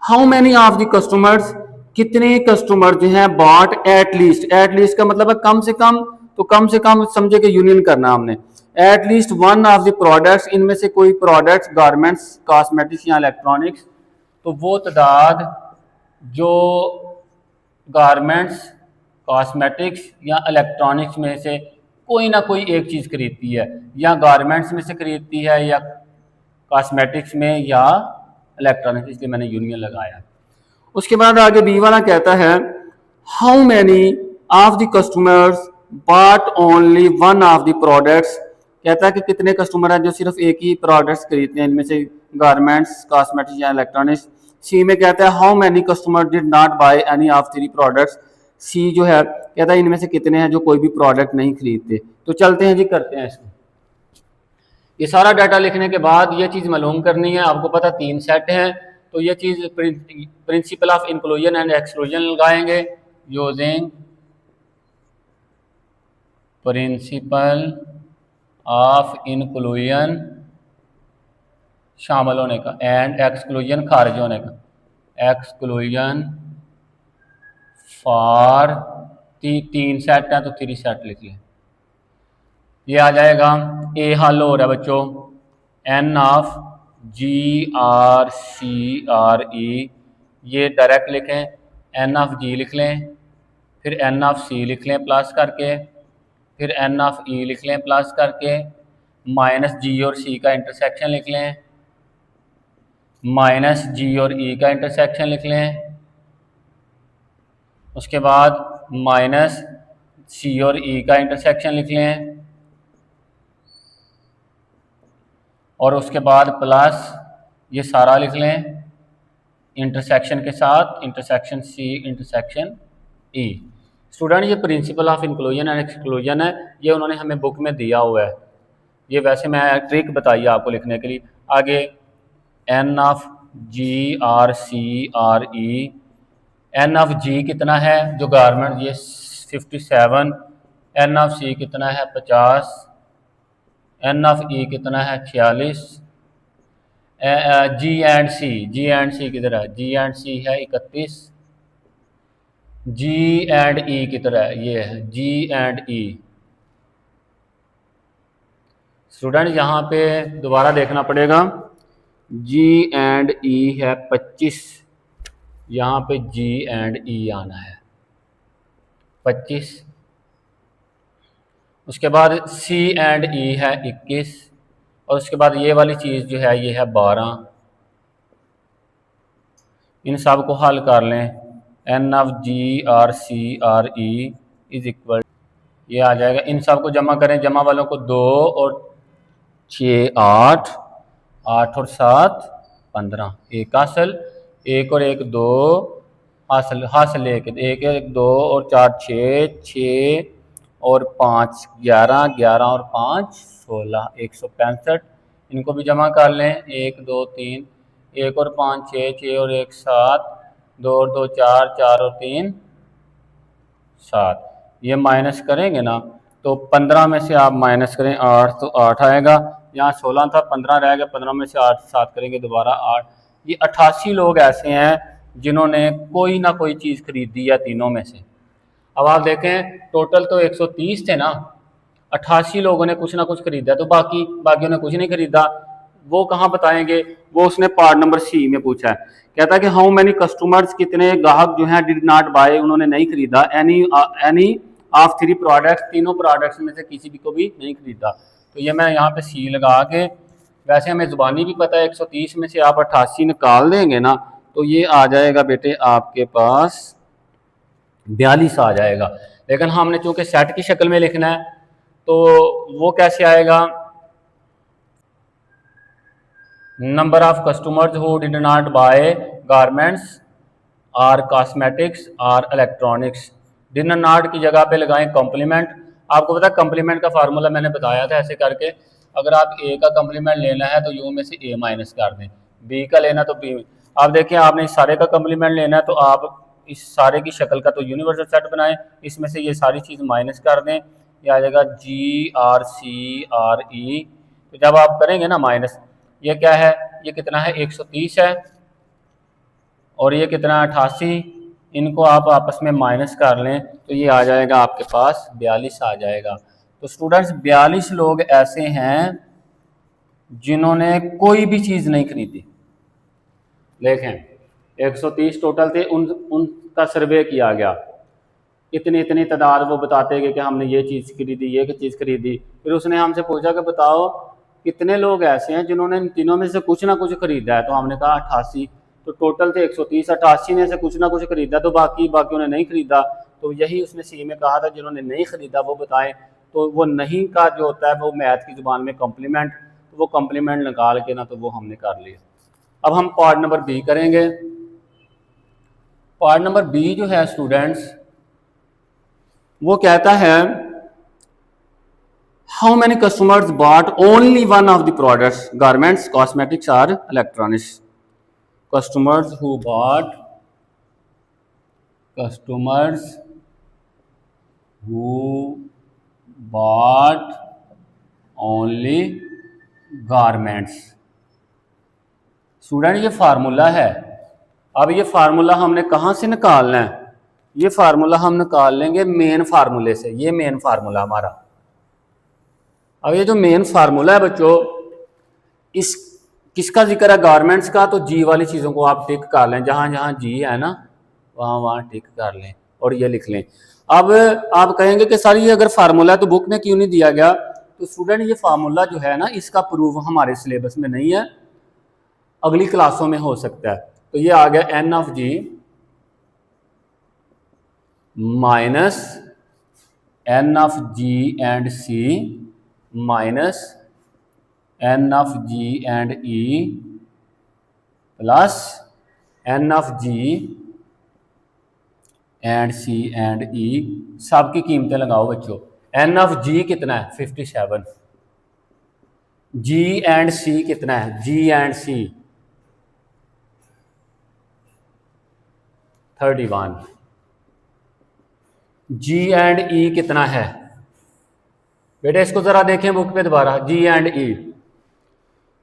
how many of the customers, कितने कस्टमर जो हैं बॉट एटलीस्ट, एटलीस्ट का मतलब है कम से कम, तो कम से कम समझे कि यूनियन करना हमने, at least one of the products, इनमें से कोई प्रोडक्ट्स, गारमेंट्स, कॉस्मेटिक्स या इलेक्ट्रॉनिक्स, तो वो तादाद जो गारमेंट्स, कॉस्मेटिक्स या इलेक्ट्रॉनिक्स में से कोई ना कोई एक चीज़ खरीदती है, या गारमेंट्स में से खरीदती है या कॉस्मेटिक्स में या इलेक्ट्रॉनिक्स, इसलिए मैंने यूनियन लगाया। उसके बाद आगे बी वाला कहता है how many of the customers bought only one of the products, कहता है कि कितने कस्टमर हैं जो सिर्फ एक ही प्रोडक्ट्स खरीदते हैं, इनमें से गारमेंट्स, कॉस्मेटिक्स या इलेक्ट्रॉनिक्स। सी में कहता है how many customer did not buy any of three products, C जो है कहता है इनमें से कितने हैं जो कोई भी प्रोडक्ट नहीं खरीदते। तो चलते हैं जी, करते हैं इसको। ये सारा डाटा लिखने के बाद ये चीज़ मालूम करनी है, आपको पता 3 सेट हैं, तो ये चीज़ principle of inclusion and exclusion लगाएंगे यूजिंग प्रिंसिपल ऑफ इंक्लूजन शामिल होने का एंड एक्सक्लूजन खारिज होने का, एक्सक्लूजन फॉर 3 सेट हैं तो 3 सेट लिख लें। ये आ जाएगा, ए हल हो रहा है बच्चों, N of G are C are E, ये डायरेक्ट लिखें, एन ऑफ जी लिख लें, फिर एन ऑफ सी लिख लें प्लस करके, फिर एन ऑफ ई लिख लें प्लस करके, माइनस जी और सी का इंटरसेक्शन लिख लें, माइनस जी और ई का इंटरसेक्शन लिख लें, उसके बाद माइनस सी और ई का इंटरसेक्शन लिख लें, और उसके बाद प्लस ये सारा लिख लें इंटरसेक्शन के साथ, intersection C intersection E. Student ये principle of inclusion and exclusion है, ये उन्होंने हमें बुक में दिया हुआ है, ये वैसे मैं ट्रिक बताइए आपको लिखने के लिए। आगे N of G are C are E, N of G कितना है जो गारमेंट, ये 57, एन ऑफ सी कितना है 50, एन ऑफ ई कितना है 46, जी एंड सी किधर है, जी एंड सी है 31, जी एंड ई किधर है, ये है जी एंड ई। स्टूडेंट यहाँ पे दोबारा देखना पड़ेगा, जी एंड ई है 25, यहाँ पे जी एंड ई आना है 25, उसके बाद सी एंड ई है 21, और उसके बाद ये वाली चीज़ जो है ये है 12। इन सब को हल कर लें, N of G are C are E is equal, ये आ जाएगा। इन सब को जमा करें, जमा वालों को 2 और 6 8, 8 और 7 15, एक हासिल, एक और एक 2 हासिल, हासिल एक एक एक 2 और 4 6, 6 और 5 11, 11 और 5 16, 165। इनको भी जमा कर लें, 1 2 3, 1 और 5 6, 6 और 1 7, 2 और 2 4, 4 और 3 7। ये माइनस करेंगे ना तो 15 में से आप माइनस करें 8 तो 8 आएगा। यहाँ 16 था, 15 रह गया, 15 में से 8 7 करेंगे दोबारा 8। ये 88 लोग ऐसे हैं जिन्होंने कोई ना कोई चीज़ खरीदी है तीनों में से। अब आप देखें टोटल तो 130 थे ना, 88 लोगों ने कुछ ना कुछ खरीदा, तो बाकियों ने कुछ नहीं खरीदा। वो कहाँ बताएंगे? वो उसने पार्ट नंबर सी में पूछा है। कहता है कि हाउ मैनी कस्टमर्स, कितने ग्राहक जो हैं डिड नॉट बाय, उन्होंने नहीं खरीदा, एनी ऑफ 3 प्रोडक्ट्स, तीनों प्रोडक्ट्स में से किसी भी को भी नहीं खरीदा। तो ये मैं यहाँ पे सी लगा के, वैसे हमें ज़ुबानी भी पता है 130 में से आप 88 निकाल देंगे ना तो ये आ जाएगा बेटे आपके पास 42 आ जाएगा। लेकिन हमने चूंकि सेट की शक्ल में लिखना है तो वो कैसे आएगा? Number of customers who did not buy garments or cosmetics or electronics. Did not की जगह पे लगाएं कॉम्प्लीमेंट। आपको पता है कॉम्प्लीमेंट का फार्मूला मैंने बताया था ऐसे करके, अगर आप ए का कॉम्प्लीमेंट लेना है तो यू में से ए माइनस कर दें, बी का लेना तो बी। आप देखिए आपने इस सारे का कॉम्प्लीमेंट लेना है तो आप इस सारे की शक्ल का तो यूनिवर्सल सेट बनाएं, इसमें से ये सारी चीज़ माइनस कर दें, ये आ जाएगा जी आर सी आर ई। तो जब आप करेंगे ना माइनस, ये क्या है, ये कितना है 130 है, और ये कितना 88, इनको आप आपस में माइनस कर लें तो ये आ जाएगा आपके पास 42 आ जाएगा। तो स्टूडेंट्स 42 लोग ऐसे हैं जिन्होंने कोई भी चीज़ नहीं खरीदी। देखें 130 टोटल थे, उनका सर्वे किया गया, इतनी इतनी तादाद वो बताते गए कि हमने ये चीज़ खरीदी, ये चीज़ खरीदी। फिर उसने हमसे पूछा कि बताओ कितने लोग ऐसे हैं जिन्होंने इन तीनों में से कुछ ना कुछ खरीदा है, तो हमने कहा 88। तो टोटल थे 130, 88 में से कुछ ना कुछ खरीदा, तो बाकियों ने नहीं खरीदा। तो यही उसने सी में कहा था, जिन्होंने नहीं खरीदा वो बताएं। तो वो नहीं का जो होता है वो मैथ की ज़ुबान में कॉम्प्लीमेंट, तो वो कॉम्प्लीमेंट निकाल के ना तो वो हमने कर लिया। अब हम पार्ट नंबर बी करेंगे। पार्ट नंबर बी जो है स्टूडेंट्स, वो कहता है how many customers bought only one of the products, garments, cosmetics और electronics. Customers who bought, customers who bought only garments। Student ये फार्मूला है। अब ये फार्मूला हमने कहाँ से निकालना है? ये फार्मूला हम निकाल लेंगे मेन फार्मूले से। ये मेन फार्मूला हमारा। अब ये जो मेन फार्मूला है बच्चों, इस किसका जिक्र है? गारमेंट्स का। तो जी वाली चीज़ों को आप टिक कर लें, जहाँ जहाँ जी है ना वहाँ टिक कर लें और ये लिख लें। अब आप कहेंगे कि सर ये अगर फार्मूला है तो बुक में क्यों नहीं दिया गया? तो स्टूडेंट ये फार्मूला जो है ना, इसका प्रूफ हमारे सिलेबस में नहीं है, अगली क्लासों में हो सकता है। तो ये आ गया N of G minus N of G and C minus N of G and E plus N of G and C and E. सब की कीमतें लगाओ बच्चों। एन ऑफ जी कितना है? 57। जी एंड सी कितना है? जी एंड सी 31। जी एंड ई कितना है बेटे? इसको जरा देखें बुक पे दोबारा। जी एंड ई,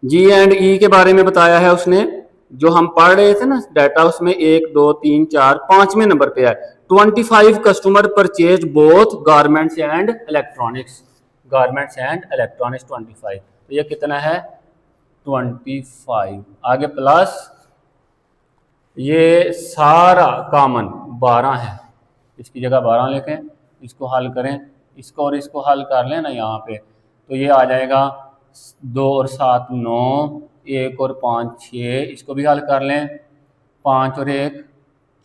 जी एंड ई के बारे में बताया है उसने, जो हम पढ़ रहे थे ना डाटा, उसमें 1 2 3 4 5वें नंबर पे है 25 customer purchase both garments and electronics. Garments and electronics 25। तो ये कितना है? 25। आगे प्लस ये सारा कॉमन 12 है, इसकी जगह 12 लिखें, इसको हल करें, इसको और इसको हल कर लें ना यहाँ पे, तो ये आ जाएगा 2 और 7 9, 1 और 5 6, इसको भी हल कर लें, 5 और 1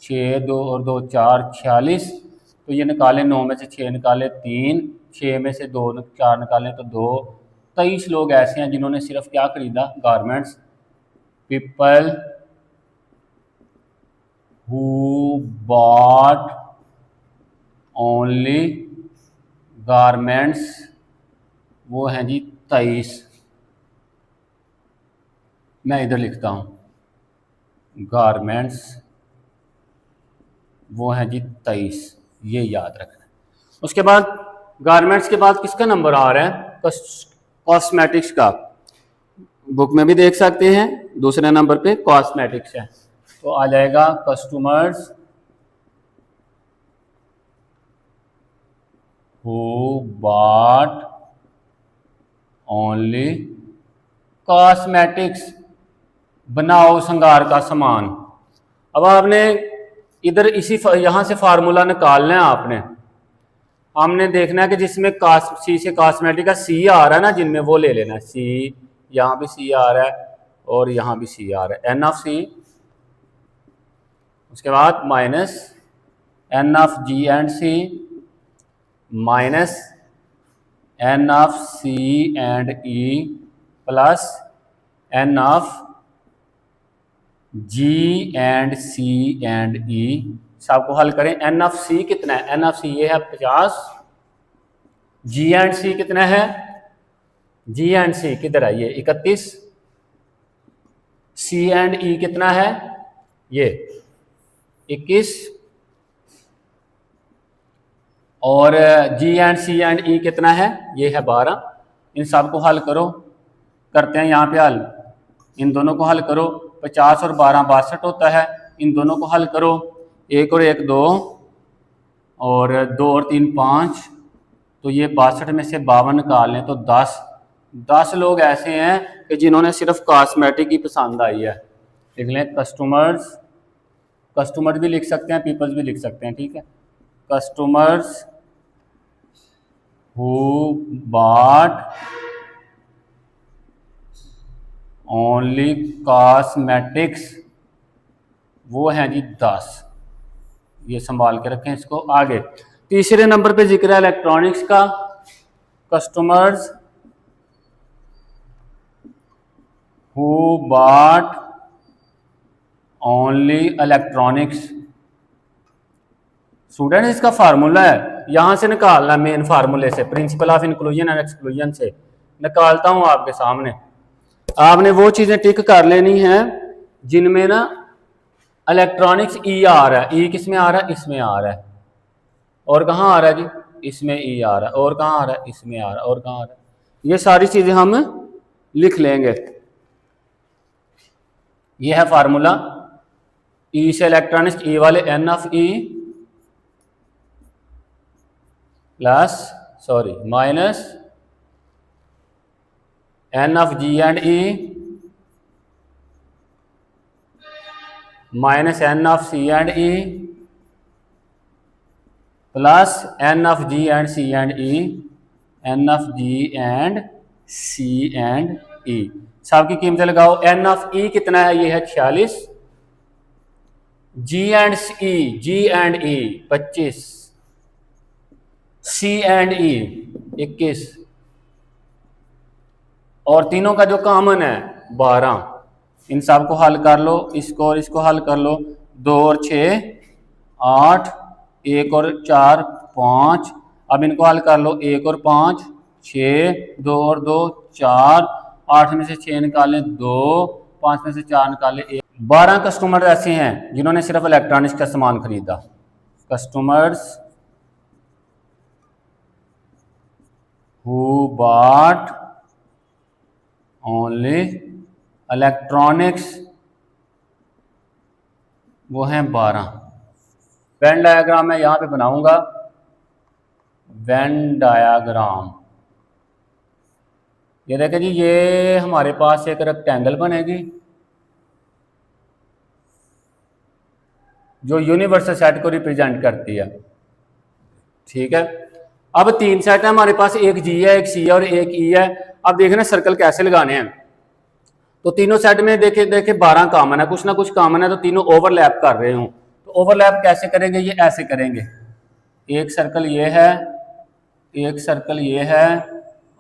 6, 2 और 2 4 46, तो ये निकालें, 9 में से 6 निकाले 3, 6 में से 2 4 निकालें तो 2। 23 लोग ऐसे हैं जिन्होंने सिर्फ क्या खरीदा, garments. People who bought only garments, वो हैं जी 23। मैं इधर लिखता हूँ गारमेंट्स, वो हैं जी 23, ये याद रखना। उसके बाद गारमेंट्स के बाद किसका नंबर आ रहा है, कॉस्मेटिक्स का। बुक में भी देख सकते हैं, दूसरे नंबर पे कॉस्मेटिक्स है, तो आ जाएगा customers who bot only cosmetics, बनाओ श्रृंगार का सामान। अब आपने इधर इसी यहाँ से फार्मूला निकालना है आपने, हमने देखना है कि जिसमें सी से कॉस्मेटिक का सी आ रहा है ना, जिनमें वो ले लेना है। सी, यहाँ भी सी आ रहा है और यहाँ भी सी आ रहा है, एन ऑफ सी। उसके बाद minus N of G and C, minus N of C and E, plus N of G and C and E. सबको हल करें। एन ऑफ सी कितना है, एन ऑफ सी ये है 50, जी एंड सी कितना है, जी एंड सी किधर है, ये 31, सी एंड ई कितना है, ये 21, और जी एंड सी एंड ई कितना है, ये है 12। इन सब को हल करो, करते हैं यहाँ पे हल। इन दोनों को हल करो, 50 और 12 62 होता है। इन दोनों को हल करो, 1 और 1 2, और 2 और 3 5, तो ये 62 में से 52 निकाल लें तो 10 लोग ऐसे हैं कि जिन्होंने सिर्फ कॉस्मेटिक ही पसंद आई है। लिख लें कस्टमर्स, कस्टमर भी लिख सकते हैं, पीपल्स भी लिख सकते हैं, ठीक है। Customers who bot only cosmetics, वो हैं जी 10। ये संभाल के रखें इसको। आगे तीसरे नंबर पे जिक्र है इलेक्ट्रॉनिक्स का। Customers who bot only electronics. Student इसका फार्मूला है, यहां से निकालना, मेन फार्मूले से, principal of inclusion and exclusion से निकालता हूं आपके सामने। आपने वो चीजें टिक कर लेनी है जिनमें ना इलेक्ट्रॉनिक्स ई आ रहा है। ई किस में आ रहा है, इसमें आ रहा है। और कहाँ आ रहा है जी, इसमें ई आ रहा है। और कहाँ आ रहा है, इसमें आ रहा है। और कहाँ आ रहा है, ये सारी चीजें हम लिख लेंगे। ये है फार्मूला, ई से इलेक्ट्रॉनिक्स, ई वाले N of E plus minus N of G and E minus N of C and E plus N of G and C and E, N of G and C and E. सब की कीमतें लगाओ। एन ऑफ ई कितना है, ये है 46, जी एंड ई 25, सी एंड ई 21, और तीनों का जो कॉमन है 12। इन सब को हल कर लो, इसको और इसको हल कर लो। 2 और 6 8, 1 और 4 5। अब इनको हल कर लो, 1 और 5 6, 2 और 2 4, 8 में से 6 निकालें 2, 5 में से 4 निकालें 1। 12 कस्टमर ऐसे हैं जिन्होंने सिर्फ इलेक्ट्रॉनिक्स का सामान खरीदा। Customers who bot only electronics, वो हैं 12। वेन डायग्राम मैं यहाँ पे बनाऊंगा, वेन डायग्राम। ये देखें जी, ये हमारे पास एक रेक्टेंगल बनेगी, जो यूनिवर्सल सेट को रिप्रेजेंट करती है। ठीक है, अब 3 सेट है हमारे पास, एक जी है, एक सी है और एक ई है। अब देखना सर्कल कैसे लगाने हैं। तो तीनों सेट में देखे 12 कॉमन है, कुछ ना कुछ कॉमन है, तो तीनों ओवरलैप कर रहे हूँ। तो ओवरलैप कैसे करेंगे, ये ऐसे करेंगे, एक सर्कल ये है, एक सर्कल ये है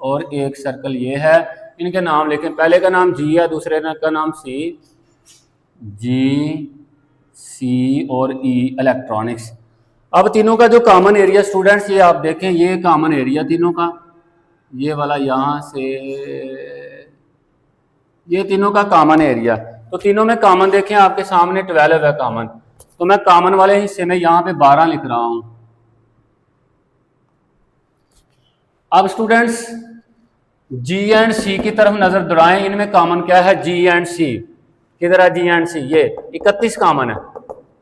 और एक सर्कल ये है। इनके नाम लिखें, पहले का नाम जी है, दूसरे का नाम सी, जी सी और ई इलेक्ट्रॉनिक्स। अब तीनों का जो कॉमन एरिया स्टूडेंट्स, ये आप देखें, ये कॉमन एरिया तीनों का, ये वाला यहाँ से, ये तीनों का कॉमन एरिया। तो तीनों में कॉमन देखें आपके सामने 12 है कॉमन, तो मैं कॉमन वाले हिस्से में यहाँ पे 12 लिख रहा हूँ। अब स्टूडेंट्स जी एंड सी की तरफ नजर दौड़ाएं, इनमें कॉमन क्या है, जी एंड सी। किधर है जी एंड सी, ये 31 कॉमन है।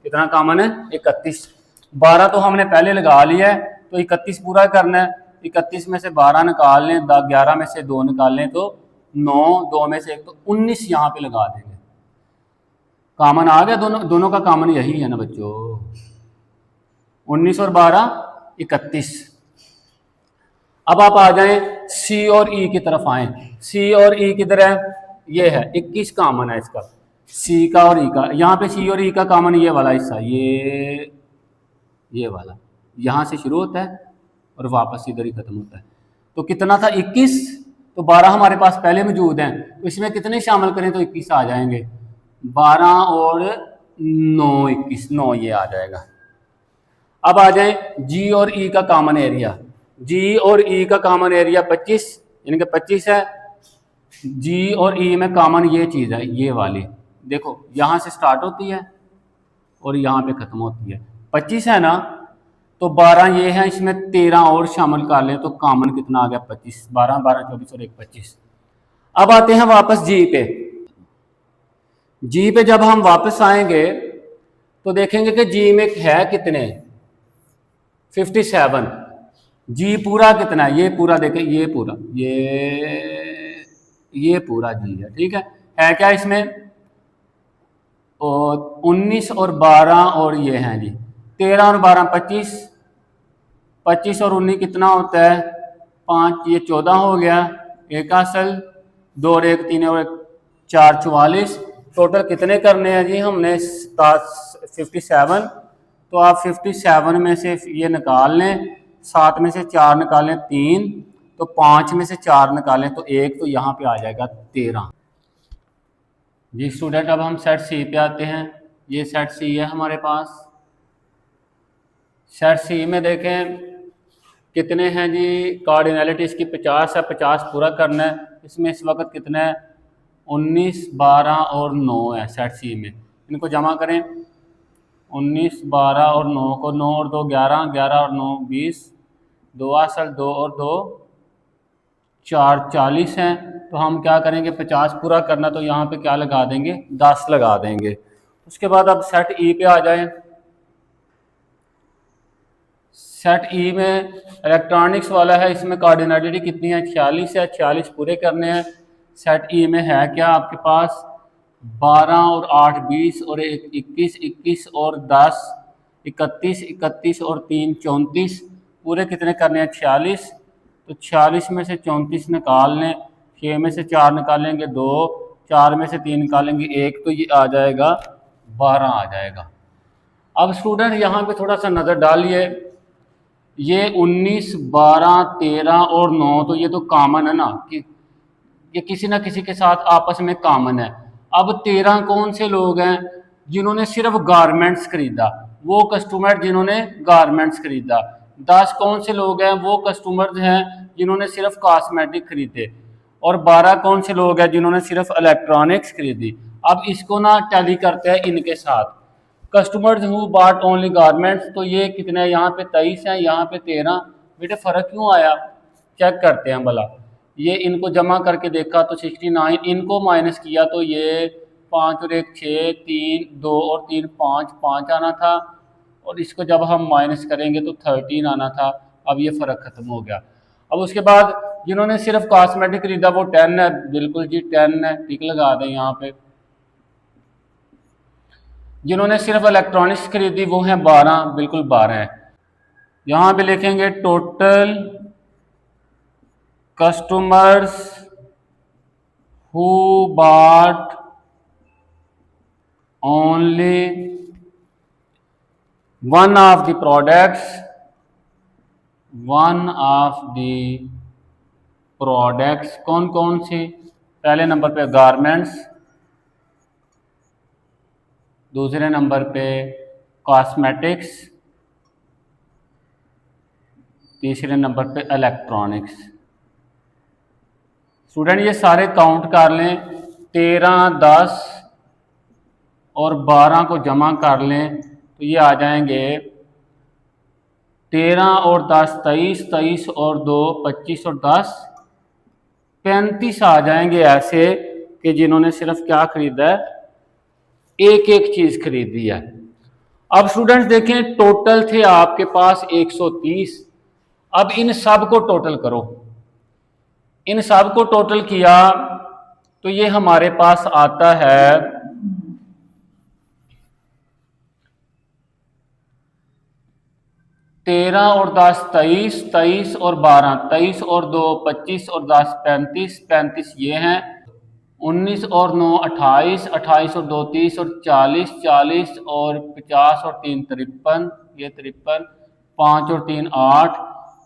कितना कॉमन है, 31। 12 तो हमने पहले लगा लिया है, तो 31 पूरा करना है। 31 में से 12 निकाल लें, 11 में से 2 निकाल लें तो 9, 2 में से 1 तो 19 यहाँ पे लगा देंगे। कॉमन आ गया, दोनों का कॉमन यही है ना बच्चों, 19 और 12 31। अब आप आ जाएं सी और ई की तरफ आए। सी और ई किधर है, ये है, 21 कॉमन है इसका, सी का और ई का। यहाँ पे सी और ई का कॉमन ये वाला हिस्सा, ये वाला यहाँ से शुरू होता है और वापस इधर ही खत्म होता है। तो कितना था, 21। तो 12 हमारे पास पहले मौजूद हैं, तो इसमें कितने शामिल करें तो 21 आ जाएंगे। 12 और 9 21, 9 ये आ जाएगा। अब आ जाए जी और ई का कॉमन एरिया। जी और ई का कॉमन एरिया 25, यानी कि 25 है। जी और ई में कॉमन ये चीज़ है, ये वाली देखो, यहाँ से स्टार्ट होती है और यहाँ पे ख़त्म होती है। 25 है ना, तो 12 ये है, इसमें 13 और शामिल कर लें तो कॉमन कितना आ गया, 25। 12 12 24 और 1 25। अब आते हैं वापस जी पे। जी पे जब हम वापस आएंगे तो देखेंगे कि जी में है कितने, 57। जी पूरा कितना है, ये पूरा देखें, ये पूरा, ये पूरा जी है। ठीक है क्या इसमें, और 19 और 12 और ये हैं जी 13 और 12 25, 25 और 19 कितना होता है, 5, ये 14 हो गया, एक असल, 2 और 1 3 और 4 44। टोटल कितने करने हैं जी हमने, 57। तो आप 57 में से ये निकाल लें, 7 में से 4 निकालें 3, तो 5 में से 4 निकालें तो 1, तो यहाँ पे आ जाएगा 13 जी। स्टूडेंट अब हम सेट सी पे आते हैं। ये सेट सी है हमारे पास। सेट सी में देखें कितने हैं जी, कार्डिनैलिटी इसकी 50 है, 50 पूरा करना है। इसमें इस वक्त कितना है, 19 12 और 9 है सेट सी में। इनको जमा करें, 19 12 और 9 को, 9 और 2 11, 11 और 9 20, 2 असल, 2 और 2 4 40 हैं। तो हम क्या करेंगे, 50 पूरा करना, तो यहाँ पे क्या लगा देंगे, 10 लगा देंगे। उसके बाद अब सेट ई पे आ जाएं। सेट ई में इलेक्ट्रॉनिक्स वाला है, इसमें कार्डिनैलिटी कितनी है, 46 है, 46 पूरे करने हैं। सेट ई में है क्या आपके पास, 12 और 8 20 और 1 21, 21 और 10 31, 31 और 3 34, पूरे कितने करने हैं, 46। तो 46 में से 34 निकाल लें, 6 में से 4 निकालेंगे 2, 4 में से 3 निकालेंगे 1, तो ये आ जाएगा 12 आ जाएगा। अब स्टूडेंट यहाँ पे थोड़ा सा नज़र डालिए, ये 19 12 13 और 9 तो ये तो कॉमन है ना, कि ये किसी ना किसी के साथ आपस में कॉमन है। अब 13 कौन से लोग हैं, जिन्होंने सिर्फ गारमेंट्स खरीदा, वो कस्टमर जिन्होंने गारमेंट्स खरीदा। 10 कौन से लोग हैं, वो कस्टमर्स हैं जिन्होंने सिर्फ कॉस्मेटिक खरीदे। और 12 कौन से लोग हैं जिन्होंने सिर्फ इलेक्ट्रॉनिक्स खरीदी। अब इसको ना टैली करते हैं इनके साथ, customers who bot only garments, तो ये कितने, यहाँ पे 23 है, यहाँ पे 13। बेटे फ़र्क क्यों आया, चेक करते हैं भला। ये इनको जमा करके देखा तो 69, इनको माइनस किया तो ये 5 और 1 6, 3 2 और 3 5, 5 आना था, और इसको जब हम माइनस करेंगे तो 13 आना था। अब ये फ़र्क ख़त्म हो गया। अब उसके बाद जिन्होंने सिर्फ कॉस्मेटिक खरीदा वो 10 है, बिल्कुल जी 10 है, टिक लगा दें यहाँ पे। जिन्होंने सिर्फ इलेक्ट्रॉनिक्स खरीदी वो हैं 12, बिल्कुल 12 है। यहाँ पे लिखेंगे total customers who bot only one of the products, one of the products कौन कौन से? पहले नंबर पे गारमेंट्स, दूसरे नंबर पे कॉस्मेटिक्स, तीसरे नंबर पे इलेक्ट्रॉनिक्स। स्टूडेंट ये सारे काउंट कर लें, 13, 10 और 12 को जमा कर लें तो ये आ जाएंगे 13 और 10 23, 23 और 2 25 और 10 35 आ जाएंगे ऐसे कि जिन्होंने सिर्फ क्या खरीदा है, एक एक चीज खरीदी है। अब स्टूडेंट्स देखें, टोटल थे आपके पास 130। अब इन सब को टोटल करो, इन सब को टोटल किया तो ये हमारे पास आता है 13 और 10 23, 23 और 12 23 और 2 25 और 10 35, 35 ये हैं, 19 और 9 28, 28 और 2 30 और 40, 40 और 50 और 3 53, ये 53, 5 और 3 8,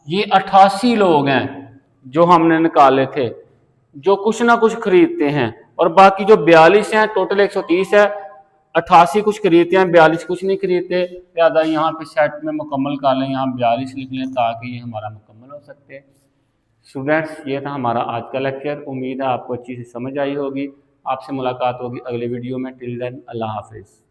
ये 88 लोग हैं जो हमने निकाले थे, जो कुछ ना कुछ खरीदते हैं। और बाकी जो 42 हैं, टोटल 130 है, 88 कुछ खरीदते हैं, 42 कुछ नहीं खरीदते। लिहाजा यहाँ पे सेट में मुकम्मल कर लें, यहाँ 42 लिख लें ताकि ये हमारा मुकम्मल हो सकते। स्टूडेंट्स ये था हमारा आज का लेक्चर, उम्मीद है आपको अच्छी से समझ आई होगी। आपसे मुलाकात होगी अगले वीडियो में। टिल देन अल्लाह हाफिज़।